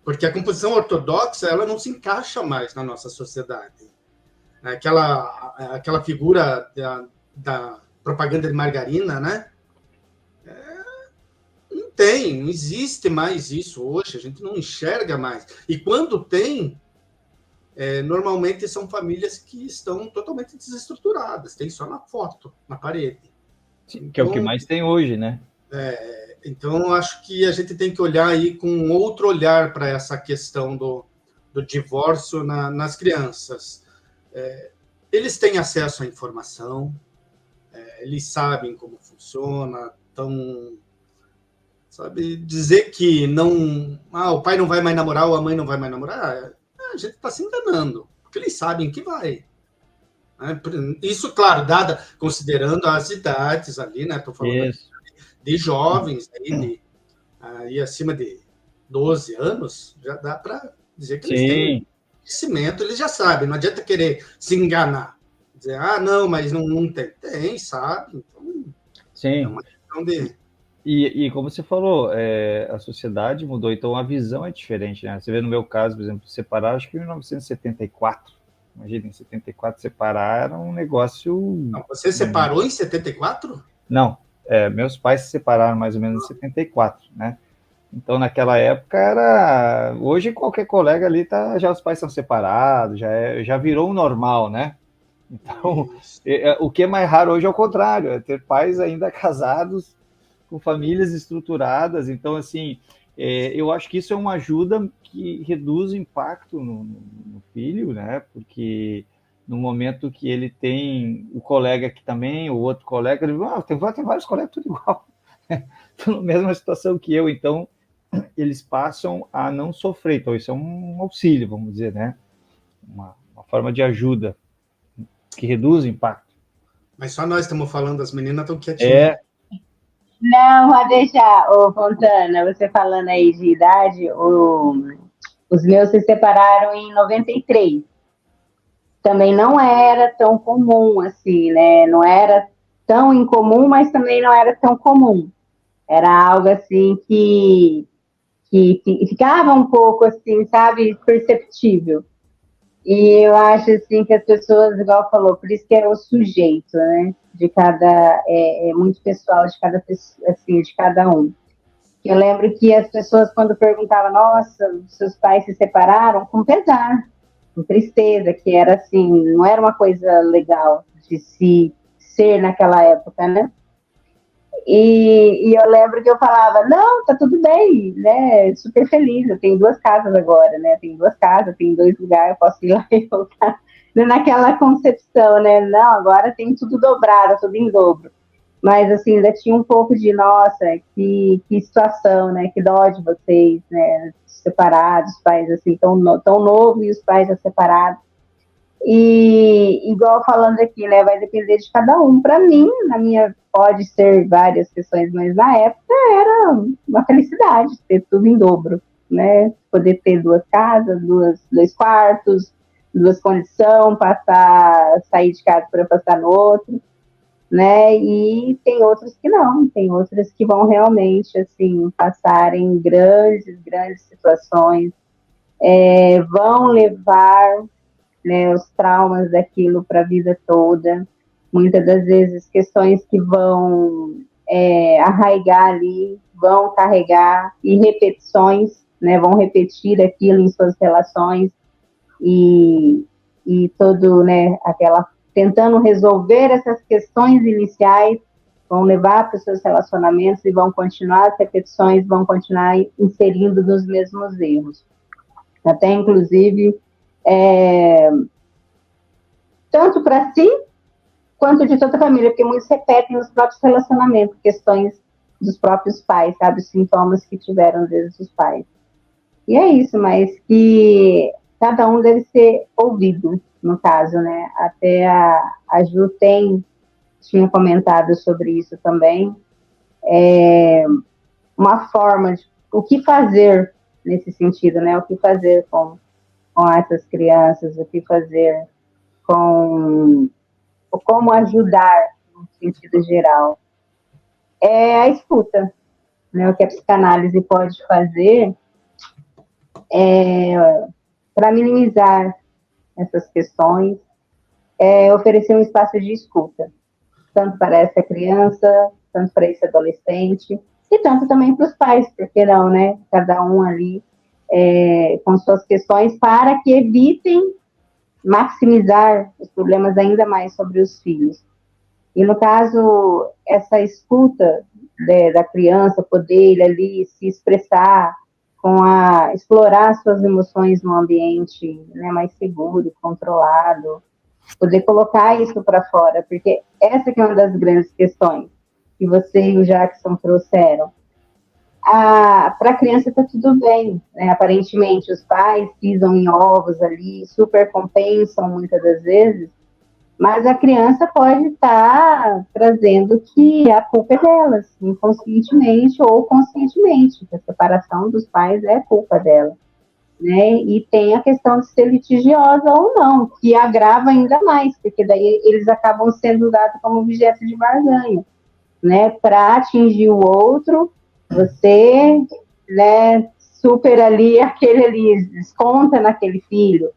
Porque a composição ortodoxa, ela não se encaixa mais na nossa sociedade. Aquela figura da propaganda de margarina, né? Não existe mais isso hoje, a gente não enxerga mais. E quando tem, normalmente são famílias que estão totalmente desestruturadas, tem só na foto, na parede. Sim, que é o que mais tem hoje, né? Então, acho que a gente tem que olhar aí com outro olhar para essa questão do divórcio nas crianças. Eles têm acesso à informação, eles sabem como funciona, sabe, dizer que não, o pai não vai mais namorar ou a mãe não vai mais namorar, a gente está se enganando, porque eles sabem que vai. Isso, claro, considerando as idades ali, né? Estou falando de jovens, aí acima de 12 anos, já dá para dizer que eles têm conhecimento, eles já sabem, não adianta querer se enganar, dizer, não, mas não tem. Tem, sabe? Então, sim. É uma questão de... E como você falou, a sociedade mudou, então a visão é diferente, né? Você vê no meu caso, por exemplo, separar, acho que em 1974. Imagina, em 74 separar era um negócio... Não, você separou em 74? Não, meus pais se separaram mais ou menos em 74, né? Então, naquela época era... Hoje, qualquer colega ali, já os pais são separados, já virou um normal, né? Então, o que é mais raro hoje é o contrário, é ter pais ainda casados, com famílias estruturadas. Então, assim, eu acho que isso é uma ajuda que reduz o impacto no filho, né? Porque no momento que ele tem o colega que também, o outro colega, ele tem vários colegas tudo igual, estão na mesma situação que eu, então eles passam a não sofrer. Então, isso é um auxílio, vamos dizer, né? Uma forma de ajuda que reduz o impacto. Mas só nós estamos falando, as meninas estão quietinhas. Não, pode deixar, ô Fontana, você falando aí de idade, os meus se separaram em 93. Também não era tão comum assim, né? Não era tão incomum, mas também não era tão comum. Era algo assim que ficava um pouco assim, sabe, perceptível. E eu acho assim que as pessoas, igual falou, por isso que é o sujeito, né? De cada, é muito pessoal de cada pessoa, assim, de cada um. Eu lembro que as pessoas quando perguntavam, nossa, seus pais se separaram, com pesar, com tristeza, que era assim, não era uma coisa legal de se ser naquela época, né? E eu lembro que eu falava, não, tá tudo bem, né? Super feliz, eu tenho 2 casas agora, né? Tenho 2 casas, tenho 2 lugares, eu posso ir lá e voltar. Naquela concepção, né? Não, agora tem tudo dobrado, tudo em dobro. Mas, assim, ainda tinha um pouco de, nossa, que situação, né? Que dó de vocês, né? Separados, pais, assim, tão novo e os pais já separados. E, igual falando aqui, né, vai depender de cada um. Para mim, pode ser várias questões, mas na época era uma felicidade ter tudo em dobro, né? Poder ter 2 casas, 2 quartos, 2 condições, sair de casa para passar no outro, né? E tem outros que não, tem outras que vão realmente, assim, passarem grandes situações, vão levar, né, os traumas daquilo para a vida toda, muitas das vezes questões que vão arraigar ali, vão carregar, e repetições, né, vão repetir aquilo em suas relações, e todo, né, tentando resolver essas questões iniciais, vão levar para os seus relacionamentos e vão continuar as repetições, vão continuar inserindo nos mesmos erros. Até, inclusive, tanto para si, quanto de toda a família, porque muitos repetem nos próprios relacionamentos, questões dos próprios pais, sabe, os sintomas que tiveram desde os pais. E é isso, mas que cada um deve ser ouvido, no caso, né? Até a Ju tinha comentado sobre isso também, uma forma de o que fazer nesse sentido, né? O que fazer com essas crianças, o que fazer como ajudar no sentido geral. É a escuta, né? O que a psicanálise pode fazer para minimizar essas questões é oferecer um espaço de escuta, tanto para essa criança, tanto para esse adolescente, e tanto também para os pais, porque não, né? Cada um ali com suas questões, para que evitem maximizar os problemas ainda mais sobre os filhos. E no caso, essa escuta da criança, poder ele ali se expressar, explorar suas emoções num ambiente, né, mais seguro, controlado, poder colocar isso para fora, porque essa que é uma das grandes questões que você e o Jackson trouxeram. Para a criança está tudo bem, né? Aparentemente os pais pisam em ovos ali, super compensam muitas das vezes, mas a criança pode estar trazendo que a culpa é delas, inconscientemente ou conscientemente, que a separação dos pais é culpa dela, né? E tem a questão de ser litigiosa ou não, que agrava ainda mais, porque daí eles acabam sendo usados como objeto de barganha, né? Para atingir o outro, você, né, super ali, aquele ali, desconta naquele filho.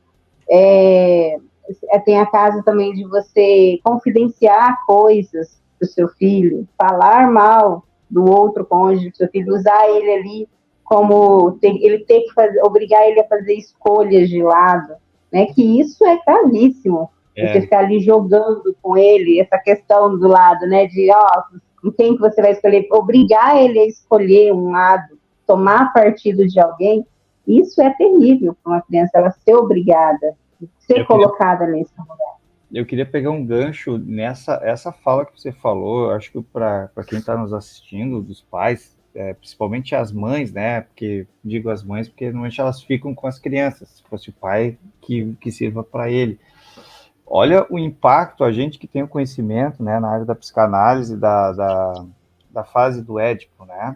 Tem a casa também de você confidenciar coisas do seu filho, falar mal do outro cônjuge do seu filho, usar ele ali como ele ter que fazer, obrigar ele a fazer escolhas de lado, né? Que isso é gravíssimo. Você ficar ali jogando com ele, essa questão do lado, né? De quem que você vai escolher, obrigar ele a escolher um lado, tomar partido de alguém, isso é terrível para uma criança, ela ser obrigada, ser colocada nesse lugar. Eu queria pegar um gancho essa fala que você falou. Eu acho que para quem está nos assistindo, dos pais, principalmente as mães, né? Porque digo as mães porque normalmente elas ficam com as crianças, se fosse o pai que sirva para ele. Olha o impacto, a gente que tem o conhecimento, né, na área da psicanálise, da fase do Édipo, né?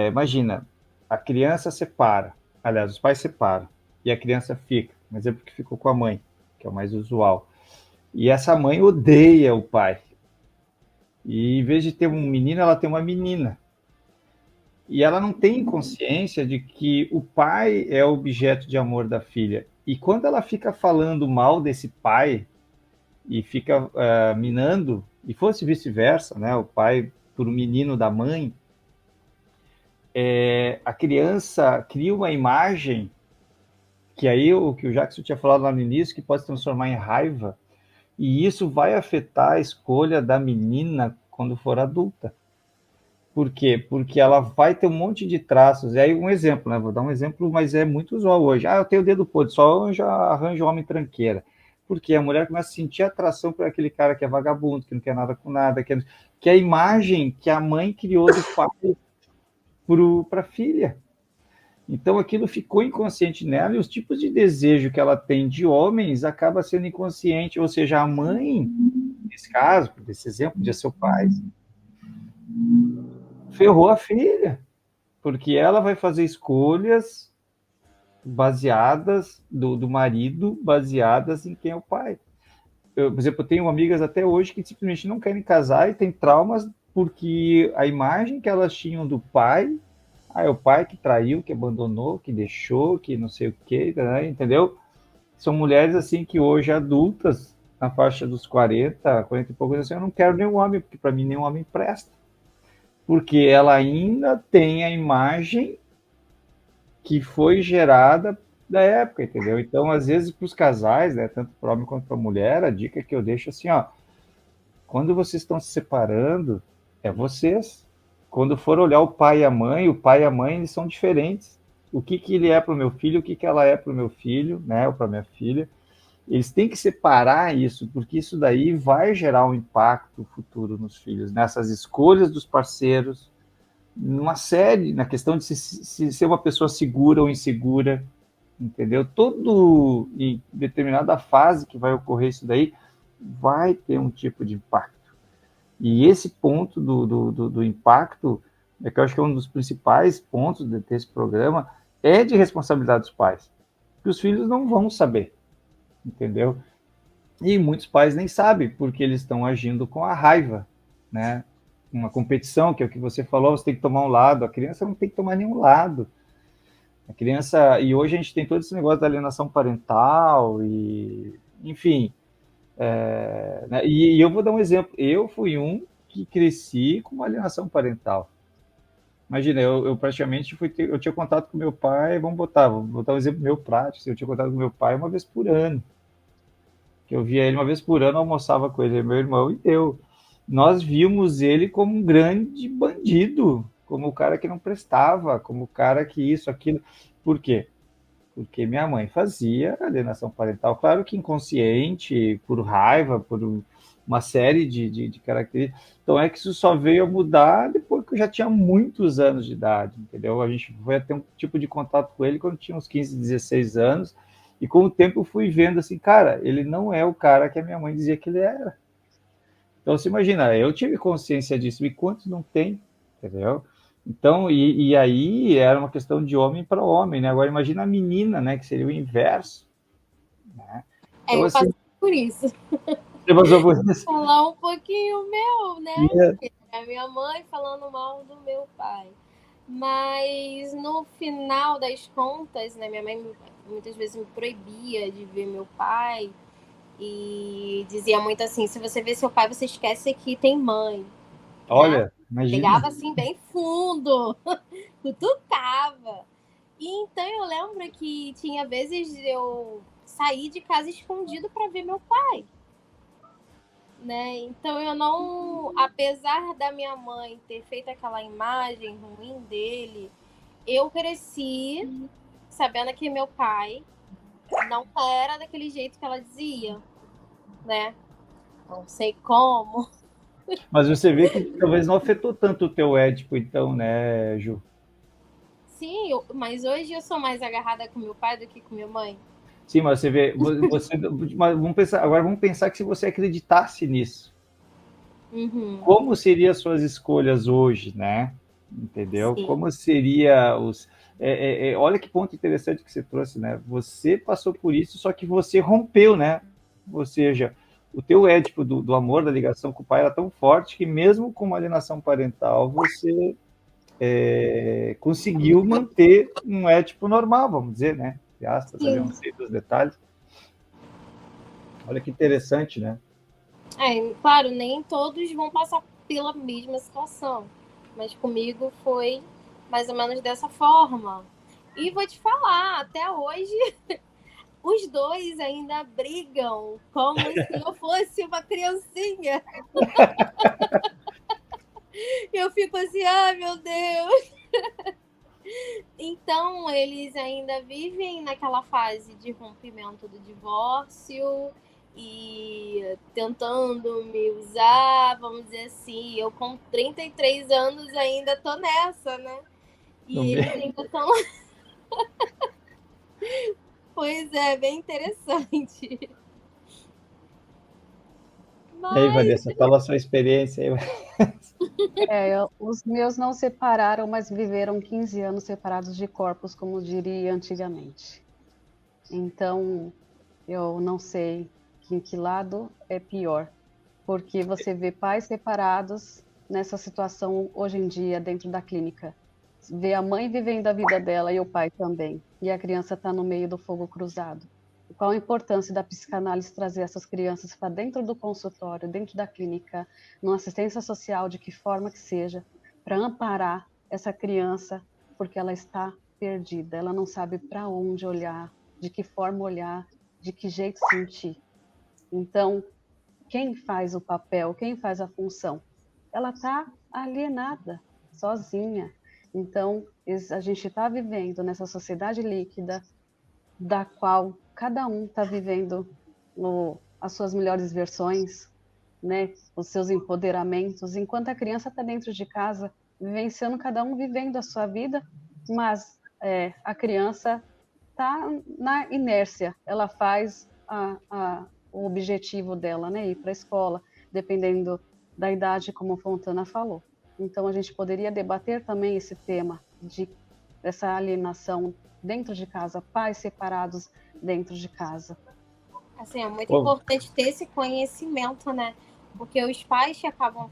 Imagina, a criança separa, aliás, os pais separam, e a criança fica, um exemplo que ficou com a mãe, que é o mais usual. E essa mãe odeia o pai. E em vez de ter um menino, ela tem uma menina. E ela não tem consciência de que o pai é o objeto de amor da filha. E quando ela fica falando mal desse pai e fica minando, e fosse vice-versa, né, o pai por um menino da mãe, a criança cria uma imagem que aí o que o Jackson tinha falado lá no início, que pode se transformar em raiva, e isso vai afetar a escolha da menina quando for adulta. Por quê? Porque ela vai ter um monte de traços. E aí um exemplo, né? Vou dar um exemplo, mas é muito usual hoje. Eu tenho o dedo podre, só eu já arranjo homem tranqueira. Porque a mulher começa a sentir atração por aquele cara que é vagabundo, que não quer nada com nada, que é a imagem que a mãe criou do pai para a filha. Então aquilo ficou inconsciente nela, e os tipos de desejo que ela tem de homens acaba sendo inconsciente, ou seja, a mãe, nesse caso, desse exemplo, de seu pai, ferrou a filha, porque ela vai fazer escolhas baseadas do marido, baseadas em quem é o pai. Por exemplo, eu tenho amigas até hoje que simplesmente não querem casar e têm traumas porque a imagem que elas tinham do pai, é o pai que traiu, que abandonou, que deixou, que não sei o quê, né, entendeu? São mulheres assim que hoje adultas, na faixa dos 40 e poucos, assim, eu não quero nenhum homem, porque para mim nenhum homem presta. Porque ela ainda tem a imagem que foi gerada da época, entendeu? Então, às vezes, para os casais, né, tanto para o homem quanto para a mulher, a dica que eu deixo assim, quando vocês estão se separando, é vocês. Quando for olhar o pai e a mãe eles são diferentes. O que ele é para o meu filho, o que ela é para o meu filho, né, ou para minha filha. Eles têm que separar isso, porque isso daí vai gerar um impacto futuro nos filhos, nessas escolhas dos parceiros, numa série, na questão de se ser uma pessoa segura ou insegura, entendeu? Todo em determinada fase que vai ocorrer isso daí, vai ter um tipo de impacto. E esse ponto do impacto, que eu acho que é um dos principais pontos desse programa, é de responsabilidade dos pais, que os filhos não vão saber, entendeu? E muitos pais nem sabem, porque eles estão agindo com a raiva, né? uma competição, que é o que você falou, você tem que tomar um lado. A criança não tem que tomar nenhum lado. A criança, e hoje a gente tem todo esse negócio da alienação parental, e, enfim, né? E eu vou dar um exemplo. Eu fui um que cresci com uma alienação parental. Imagina, eu praticamente eu tinha contato com meu pai, vou botar um exemplo meu prático, eu tinha contato com meu pai uma vez por ano, que eu via ele uma vez por ano, almoçava com ele, meu irmão e eu. Nós vimos ele como um grande bandido, como o cara que não prestava, como o cara que isso, aquilo. Por quê? Porque minha mãe fazia alienação parental, claro que inconsciente, por raiva, por uma série de características. Então é que isso só veio a mudar depois que eu já tinha muitos anos de idade, entendeu? A gente foi ter um tipo de contato com ele quando tinha uns 15, 16 anos, e com o tempo eu fui vendo assim, cara, ele não é o cara que a minha mãe dizia que ele era. Então você imagina, eu tive consciência disso, e quantos não tem, entendeu? Então, e aí era uma questão de homem para homem, né? Agora imagina a menina, né? Que seria o inverso, né? Então, Eu assim, passei por isso. você passou por isso? Falar um pouquinho meu, né? Yeah. A minha mãe falando mal do meu pai. Mas no final das contas, né? Minha mãe muitas vezes me proibia de ver meu pai. E dizia muito assim, se você vê seu pai, você esquece que tem mãe. Olha, né? imagina. Pegava assim bem fundo, cutucava. E então eu lembro que tinha vezes eu sair de casa escondido para ver meu pai. Né? Então eu não, apesar da minha mãe ter feito aquela imagem ruim dele, eu cresci sabendo que meu pai não era daquele jeito que ela dizia, né? Não sei como. Mas você vê que talvez não afetou tanto o teu ético, então, né, Ju? Sim, mas hoje eu sou mais agarrada com meu pai do que com minha mãe. Sim, mas você vê, mas agora vamos pensar que se você acreditasse nisso, como seriam as suas escolhas hoje, né? Entendeu? Sim. Como seria os... olha que ponto interessante que você trouxe, né? Você passou por isso, só que você rompeu, né? Ou seja, o teu ético do amor, da ligação com o pai era tão forte que mesmo com uma alienação parental, você conseguiu manter um ético normal, vamos dizer, né? Entre aspas, ali, eu não sei dos detalhes. Olha que interessante, né? Claro, nem todos vão passar pela mesma situação, mas comigo foi mais ou menos dessa forma. E vou te falar, até hoje os dois ainda brigam como se eu fosse uma criancinha. Eu fico assim, ai meu Deus. Então eles ainda vivem naquela fase de rompimento do divórcio e tentando me usar, vamos dizer assim. Eu com 33 anos ainda tô nessa, né? E eles ainda estão... Pois é, bem interessante. E aí, Vanessa, fala a sua experiência aí. Os meus não separaram, mas viveram 15 anos separados de corpos, como diria antigamente. Então, eu não sei em que lado é pior, porque você vê pais separados nessa situação hoje em dia dentro da clínica. Vê a mãe vivendo a vida dela e o pai também, e a criança está no meio do fogo cruzado. Qual a importância da psicanálise trazer essas crianças para dentro do consultório, dentro da clínica, numa assistência social, de que forma que seja, para amparar essa criança, porque ela está perdida, ela não sabe para onde olhar, de que forma olhar, de que jeito sentir. Então, quem faz o papel, quem faz a função? Ela está alienada, sozinha. Então, a gente está vivendo nessa sociedade líquida, da qual cada um está vivendo as suas melhores versões, né? Os seus empoderamentos, enquanto a criança está dentro de casa, vivenciando, cada um vivendo a sua vida, mas a criança está na inércia, ela faz o objetivo dela, né? Ir para a escola, dependendo da idade, como a Fontana falou. Então, a gente poderia debater também esse tema dessa alienação dentro de casa, pais separados dentro de casa. Assim, é muito importante ter esse conhecimento, né? porque os pais que acabam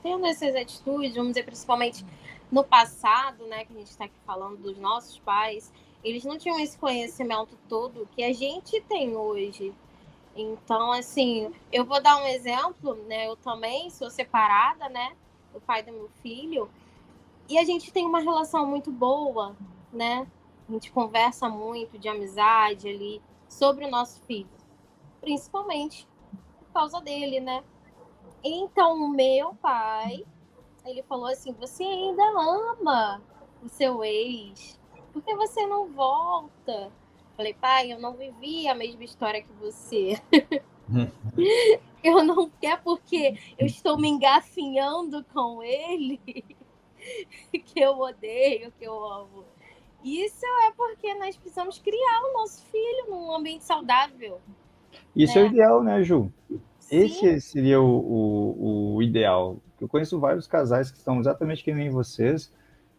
tendo essas atitudes, vamos dizer, principalmente no passado, né, que a gente está aqui falando dos nossos pais, eles não tinham esse conhecimento todo que a gente tem hoje. Então, assim, eu vou dar um exemplo, né? Eu também sou separada, né? Do pai do meu filho. E a gente tem uma relação muito boa, né? A gente conversa muito de amizade ali sobre o nosso filho. Principalmente por causa dele, né? Então, o meu pai, ele falou assim, você ainda ama o seu ex? Por que você não volta? Falei, pai, eu não vivi a mesma história que você. Eu não quero porque eu estou me engafinhando com ele que eu odeio, que eu amo. Isso é porque nós precisamos criar o nosso filho num ambiente saudável. Isso né? é o ideal, né, Ju? Sim. Esse seria o ideal. Eu conheço vários casais que estão exatamente que nem vocês,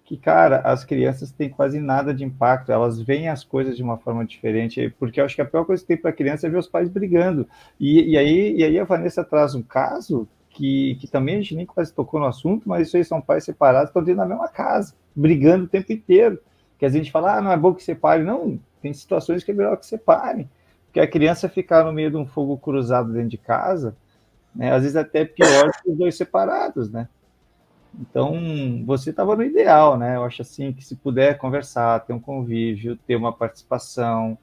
que, cara, as crianças têm quase nada de impacto, elas veem as coisas de uma forma diferente, porque eu acho que a pior coisa que tem para a criança é ver os pais brigando. E aí a Vanessa traz um caso que também a gente nem quase tocou no assunto, mas isso aí são pais separados, estão dentro da mesma casa, brigando o tempo inteiro. Que a gente fala, não é bom que separe. Não, tem situações que é melhor que separem. Porque a criança ficar no meio de um fogo cruzado dentro de casa, né, às vezes até é pior que os dois separados, né? Então, você estava no ideal, né? Eu acho assim que se puder conversar, ter um convívio, ter uma participação.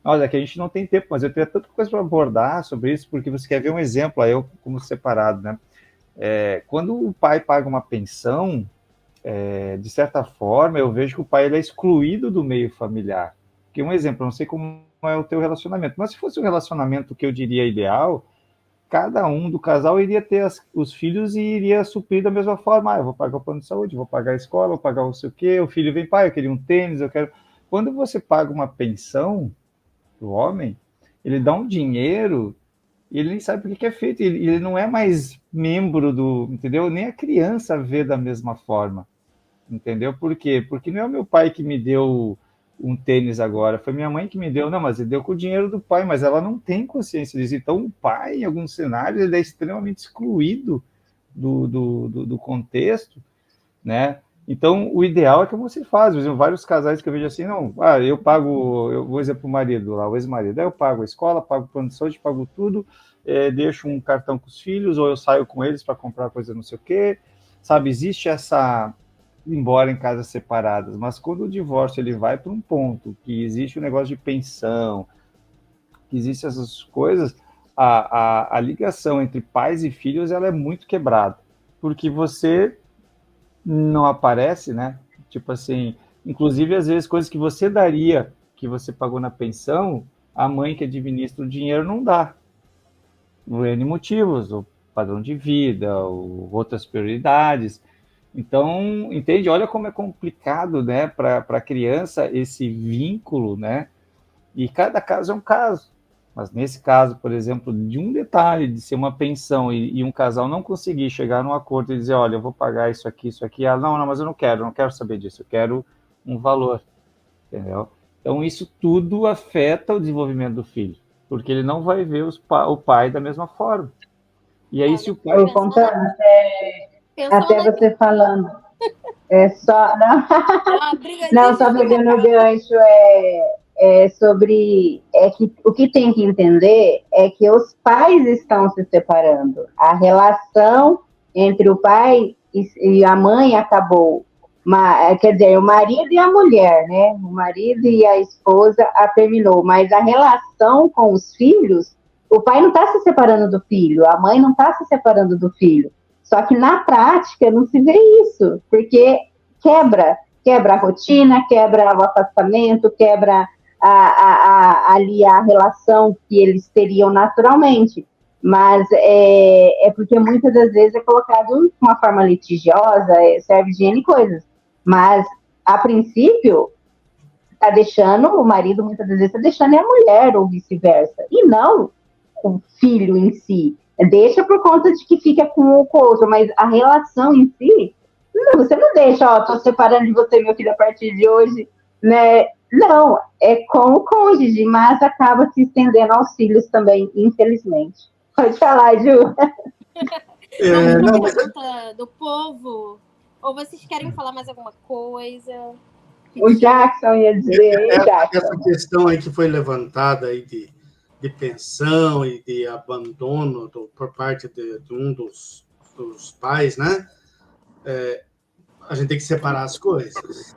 Olha, que a gente não tem tempo, mas eu teria tanta coisa para abordar sobre isso, porque você quer ver um exemplo, aí eu como separado, né? Quando o pai paga uma pensão, de certa forma, eu vejo que o pai ele é excluído do meio familiar. Porque um exemplo, eu não sei como é o teu relacionamento, mas se fosse um relacionamento que eu diria ideal, cada um do casal iria ter os filhos e iria suprir da mesma forma. Eu vou pagar o plano de saúde, vou pagar a escola, vou pagar não sei o quê. O filho vem, pai, eu queria um tênis, eu quero. Quando você paga uma pensão para o homem, ele dá um dinheiro e ele nem sabe por que é feito. Ele não é mais membro do. Entendeu? Nem a criança vê da mesma forma. Entendeu? Por quê? Porque não é o meu pai que me deu um tênis agora, foi minha mãe que me deu. Não, mas ele deu com o dinheiro do pai, mas ela não tem consciência disso. Então, o pai, em alguns cenários, ele é extremamente excluído do contexto, né? Então, o ideal é que você faz. Por exemplo, vários casais que eu vejo assim, não, eu pago, eu vou dizer para o marido lá, o ex-marido, eu pago a escola, pago o plano de saúde, pago tudo, deixo um cartão com os filhos, ou eu saio com eles para comprar coisa não sei o quê, sabe? Existe essa embora em casas separadas, mas quando o divórcio ele vai para um ponto que existe um negócio de pensão, que existe essas coisas, a ligação entre pais e filhos ela é muito quebrada, porque você não aparece, né? Tipo assim, inclusive às vezes coisas que você daria, que você pagou na pensão, a mãe que administra o dinheiro não dá, por N motivos, o padrão de vida, ou outras prioridades. Então, entende? Olha como é complicado, né, para a criança esse vínculo, né? E cada caso é um caso. Mas nesse caso, por exemplo, de um detalhe de ser uma pensão e um casal não conseguir chegar num acordo e dizer, olha, eu vou pagar isso aqui, não, mas eu não quero saber disso, eu quero um valor, entendeu? Então, isso tudo afeta o desenvolvimento do filho, porque ele não vai ver o pai da mesma forma. E aí, se o pai... Eu contando, até você falando, só, não, não, só pegando o gancho, sobre, que o que tem que entender é que os pais estão se separando, a relação entre o pai e a mãe acabou, quer dizer, o marido e a mulher, né, o marido e a esposa terminou, mas a relação com os filhos, o pai não está se separando do filho, a mãe não está se separando do filho. Só que na prática não se vê isso, porque quebra a rotina, quebra o afastamento, quebra ali a relação que eles teriam naturalmente. Mas é porque muitas das vezes é colocado de uma forma litigiosa, serve de N coisas. Mas, a princípio, está deixando, o marido muitas das vezes está deixando a mulher ou vice-versa. E não o filho em si. Deixa por conta de que fica com o outro, mas a relação em si, não, você não deixa, tô separando de você, meu filho, a partir de hoje, né? Não, é com o cônjuge, mas acaba se estendendo aos filhos também, infelizmente. Pode falar, Ju. Alguma Não, mas pergunta do povo? Ou vocês querem falar mais alguma coisa? O Jackson ia dizer, hein, Jackson? essa questão aí que foi levantada aí de pensão e de abandono por parte de um dos pais, né? A gente tem que separar as coisas.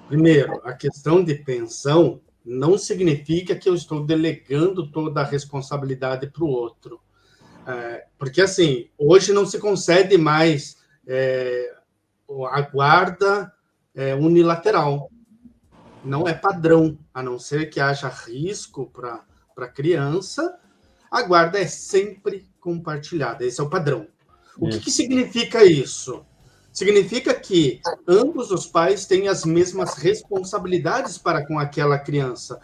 Primeiro, a questão de pensão não significa que eu estou delegando toda a responsabilidade para o outro. Porque, assim, hoje não se concede mais a guarda unilateral. Não é padrão, a não ser que haja risco para a criança, a guarda é sempre compartilhada. Esse é o padrão. O que significa isso? Significa que ambos os pais têm as mesmas responsabilidades para com aquela criança.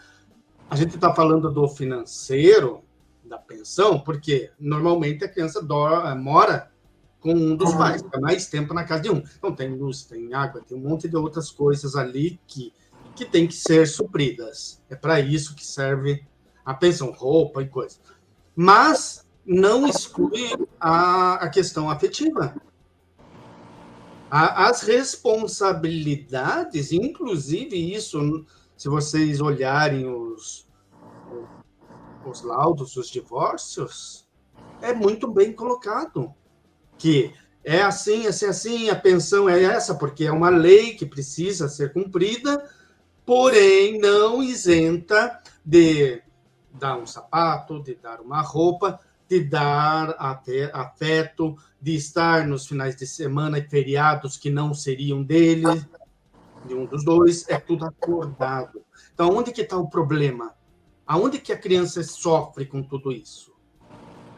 A gente está falando do financeiro, da pensão, porque normalmente a criança mora com um dos pais, fica mais tempo na casa de um. Então tem luz, tem água, tem um monte de outras coisas ali que tem que ser supridas. É para isso que serve a pensão, roupa e coisa. Mas não exclui a questão afetiva. As responsabilidades, inclusive isso, se vocês olharem os laudos dos divórcios, é muito bem colocado. Que é assim, a pensão é essa, porque é uma lei que precisa ser cumprida, porém não isenta de dar um sapato, de dar uma roupa, de dar afeto, de estar nos finais de semana e feriados que não seriam dele, de um dos dois, é tudo acordado. Então, onde que está o problema? Aonde que a criança sofre com tudo isso?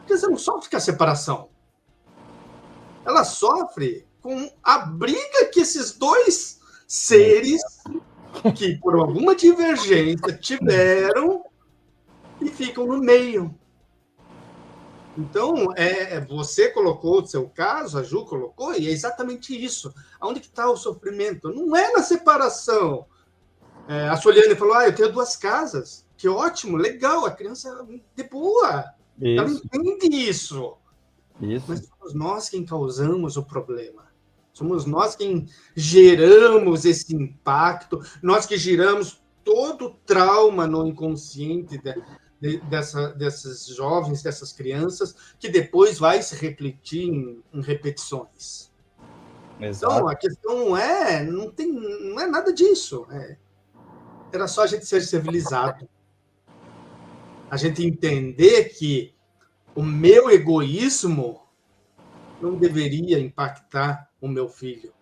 A criança não sofre com a separação. Ela sofre com a briga que esses dois seres, que por alguma divergência tiveram, e ficam no meio. Então, você colocou o seu caso, a Ju colocou, e é exatamente isso. Onde que está o sofrimento? Não é na separação. A Soliane falou, eu tenho 2 casas. Que ótimo, legal, a criança de boa. Isso. Ela entende isso. Mas somos nós quem causamos o problema. Somos nós quem geramos esse impacto, nós que geramos todo o trauma no inconsciente desses jovens, dessas crianças, que depois vai se refletir em repetições. Exato. Então, a questão não é nada disso. Era só a gente ser civilizado. A gente entender que o meu egoísmo não deveria impactar o meu filho.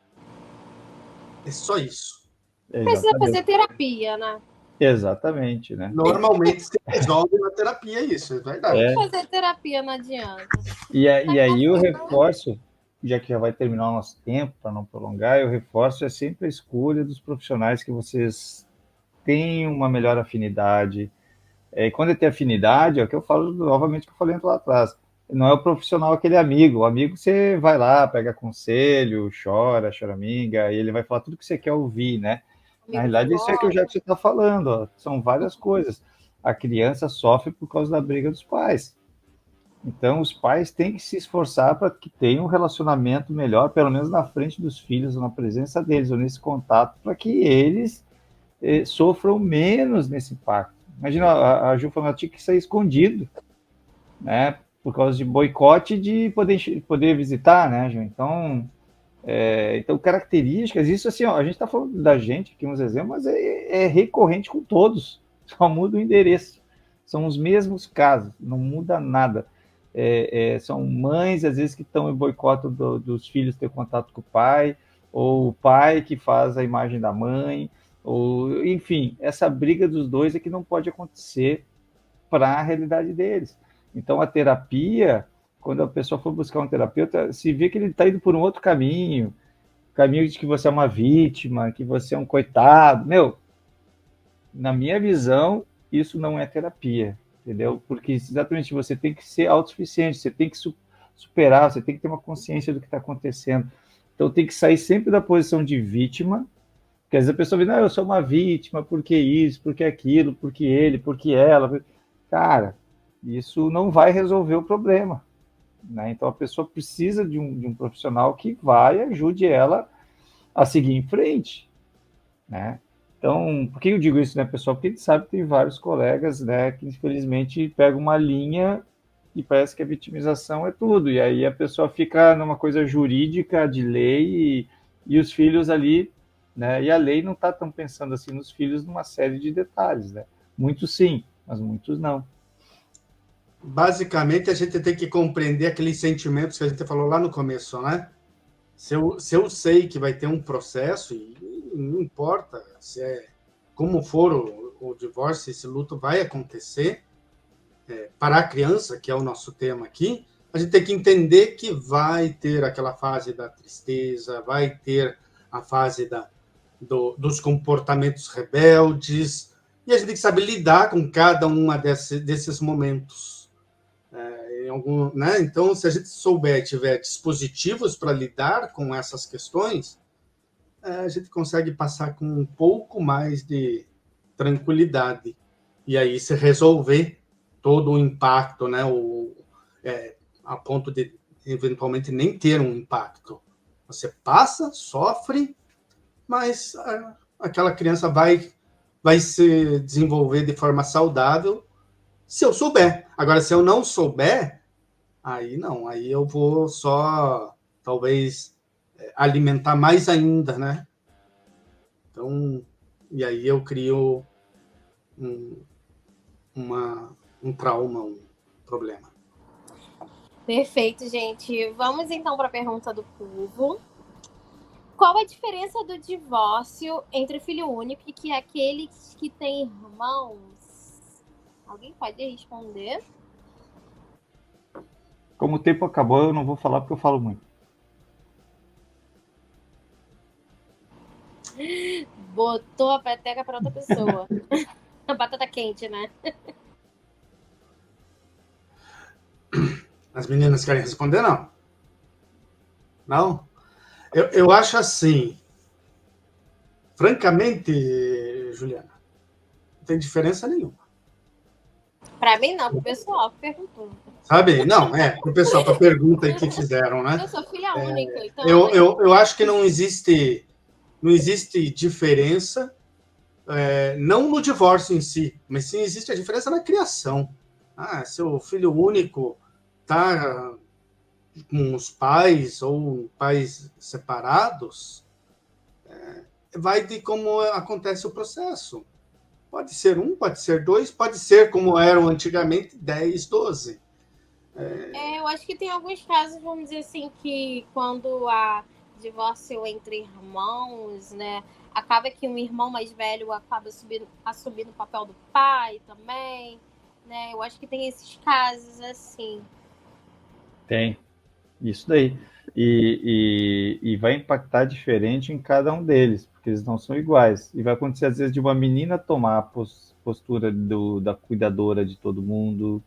É só isso. Precisa fazer terapia, né? Exatamente, né? Normalmente se resolve na terapia isso, é verdade. Fazer terapia não adianta. E aí eu reforço, já que já vai terminar o nosso tempo, para não prolongar, eu reforço sempre a escolha dos profissionais que vocês têm uma melhor afinidade. E quando eu tenho afinidade, é o que eu falo novamente, que eu falei lá atrás, não é o profissional aquele amigo. O amigo você vai lá, pega conselho, chora, choraminga, e ele vai falar tudo que você quer ouvir, né? Na realidade, isso é que o Jackson está falando, ó. São várias coisas. A criança sofre por causa da briga dos pais. Então, os pais têm que se esforçar para que tenha um relacionamento melhor, pelo menos na frente dos filhos, ou na presença deles, ou nesse contato, para que eles sofram menos nesse impacto. Imagina, a Ju falando, tinha que sair escondido, né? Por causa de boicote de poder visitar, né, Ju? Então, características, isso assim, ó, a gente está falando da gente aqui, uns exemplos, mas é recorrente com todos, só muda o endereço. São os mesmos casos, não muda nada. São mães, às vezes, que estão em boicote dos filhos ter contato com o pai, ou o pai que faz a imagem da mãe, ou, enfim, essa briga dos dois é que não pode acontecer para a realidade deles. Então, a terapia, quando a pessoa for buscar um terapeuta, se vê que ele está indo por um outro caminho de que você é uma vítima, que você é um coitado. Na minha visão, isso não é terapia, entendeu? Porque exatamente você tem que ser autossuficiente, você tem que superar, você tem que ter uma consciência do que está acontecendo. Então, tem que sair sempre da posição de vítima, porque às vezes a pessoa vê, não, eu sou uma vítima, por que isso, por que aquilo, por que ele, por que ela. Cara, isso não vai resolver o problema, né? Então a pessoa precisa de um profissional que vai e ajude ela a seguir em frente, né? Então, por que eu digo isso, né, pessoal? Porque a gente sabe que tem vários colegas, né, que infelizmente pegam uma linha e parece que a vitimização é tudo, e aí a pessoa fica numa coisa jurídica, de lei, e os filhos ali, né, e a lei não está tão pensando assim nos filhos numa série de detalhes, né? Muitos sim, mas muitos não. Basicamente, a gente tem que compreender aqueles sentimentos que a gente falou lá no começo, né? Se eu sei que vai ter um processo, e não importa se é como for o divórcio, esse luto vai acontecer, para a criança, que é o nosso tema aqui, a gente tem que entender que vai ter aquela fase da tristeza, vai ter a fase dos comportamentos rebeldes, e a gente tem que saber lidar com cada uma desses momentos. Né? Então, se a gente souber e tiver dispositivos para lidar com essas questões, a gente consegue passar com um pouco mais de tranquilidade. E aí se resolver todo o impacto, né? A ponto de, eventualmente, nem ter um impacto. Você passa, sofre, mas aquela criança vai se desenvolver de forma saudável se eu souber. Agora, se eu não souber, aí não. Aí eu vou só, talvez, alimentar mais ainda, né? Então, e aí eu crio um trauma, um problema. Perfeito, gente. Vamos então para a pergunta do povo. Qual a diferença do divórcio entre filho único e que aqueles que têm irmãos? Alguém pode responder? Como o tempo acabou, eu não vou falar porque eu falo muito. Botou a peteca para outra pessoa. A batata quente, né? As meninas querem responder, não? Não? Eu acho assim, francamente, Juliana, não tem diferença nenhuma. Para mim não, pro pessoal que perguntou. Sabe? Não, pro pessoal, para a pergunta aí que fizeram, né? Eu sou filha única, então... Eu acho que não existe diferença, não no divórcio em si, mas sim existe a diferença na criação. Seu filho único está com os pais ou pais separados, vai de como acontece o processo. Pode ser 1, pode ser 2, pode ser como eram antigamente 10, 12. Eu acho que tem alguns casos, vamos dizer assim, que quando há divórcio entre irmãos, né, acaba que um irmão mais velho acaba assumindo o papel do pai também, né? Eu acho que tem esses casos assim. Tem. Isso daí. E vai impactar diferente em cada um deles, porque eles não são iguais. E vai acontecer, às vezes, de uma menina tomar a postura da cuidadora de todo mundo.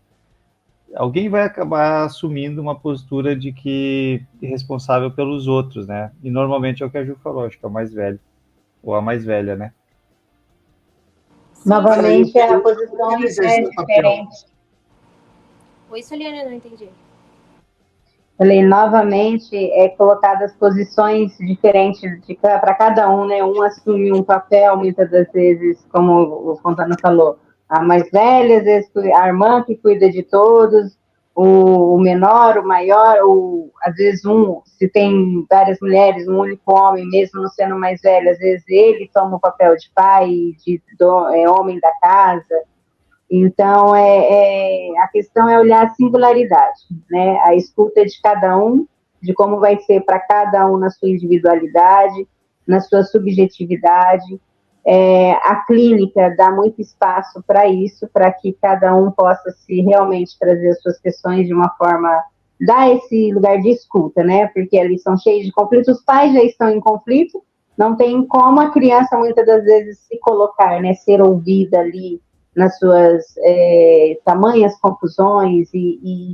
Alguém vai acabar assumindo uma postura de que é responsável pelos outros, né? E normalmente é o que a Ju falou, acho que é o mais velho. Ou a mais velha, né? Novamente, a posição é diferente. Oi, Soliana, eu não entendi. Falei, novamente, colocadas posições diferentes para cada um, né? Um assume um papel, muitas das vezes, como o Fontana falou, a mais velha, às vezes a irmã que cuida de todos, o menor, o maior, às vezes se tem várias mulheres, um único homem, mesmo não sendo mais velho, às vezes ele toma o papel de pai, homem da casa. Então, a questão é olhar a singularidade, né? A escuta de cada um, de como vai ser para cada um na sua individualidade, na sua subjetividade. A clínica dá muito espaço para isso, para que cada um possa se realmente trazer as suas questões de uma forma, dar esse lugar de escuta, né? Porque ali são cheios de conflitos, os pais já estão em conflito, não tem como a criança, muitas das vezes, se colocar, né? Ser ouvida ali, nas suas tamanhas confusões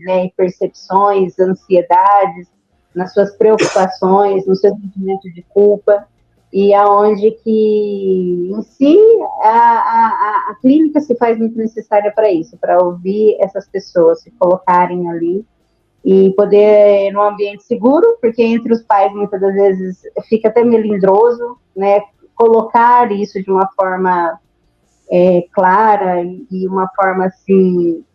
né, percepções, ansiedades, nas suas preocupações, no seu sentimento de culpa. e aonde que, em si, a clínica se faz muito necessária para isso, para ouvir essas pessoas se colocarem ali e poder, num ambiente seguro, porque entre os pais, muitas das vezes, fica até melindroso, né, colocar isso de uma forma clara e uma forma, assim,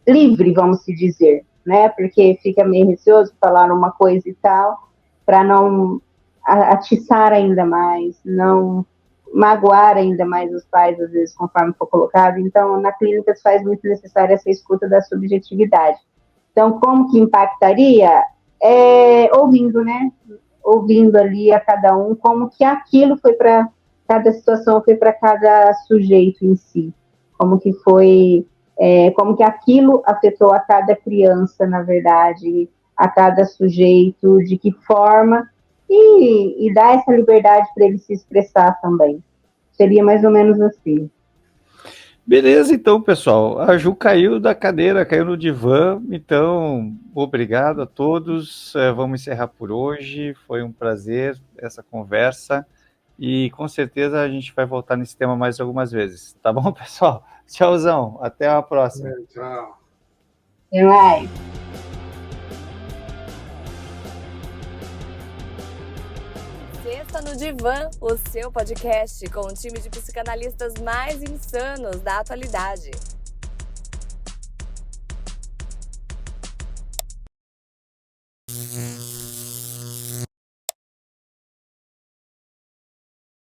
livre, vamos se dizer, né, porque fica meio receoso falar uma coisa e tal, para não atiçar ainda mais, não magoar ainda mais os pais, às vezes, conforme for colocado. Então, na clínica se faz muito necessária essa escuta da subjetividade. Então, como que impactaria? Ouvindo, né? Ouvindo ali a cada um, como que aquilo foi para cada situação, foi para cada sujeito em si. Como que foi, como que aquilo afetou a cada criança, na verdade, a cada sujeito, de que forma, e dar essa liberdade para ele se expressar também. Seria mais ou menos assim. Beleza, então, pessoal. A Ju caiu da cadeira, caiu no divã. Então, obrigado a todos. Vamos encerrar por hoje. Foi um prazer essa conversa. E com certeza a gente vai voltar nesse tema mais algumas vezes. Tá bom, pessoal? Tchauzão. Até a próxima. Tchau. Até mais. Sexta no Divã, o seu podcast com o time de psicanalistas mais insanos da atualidade.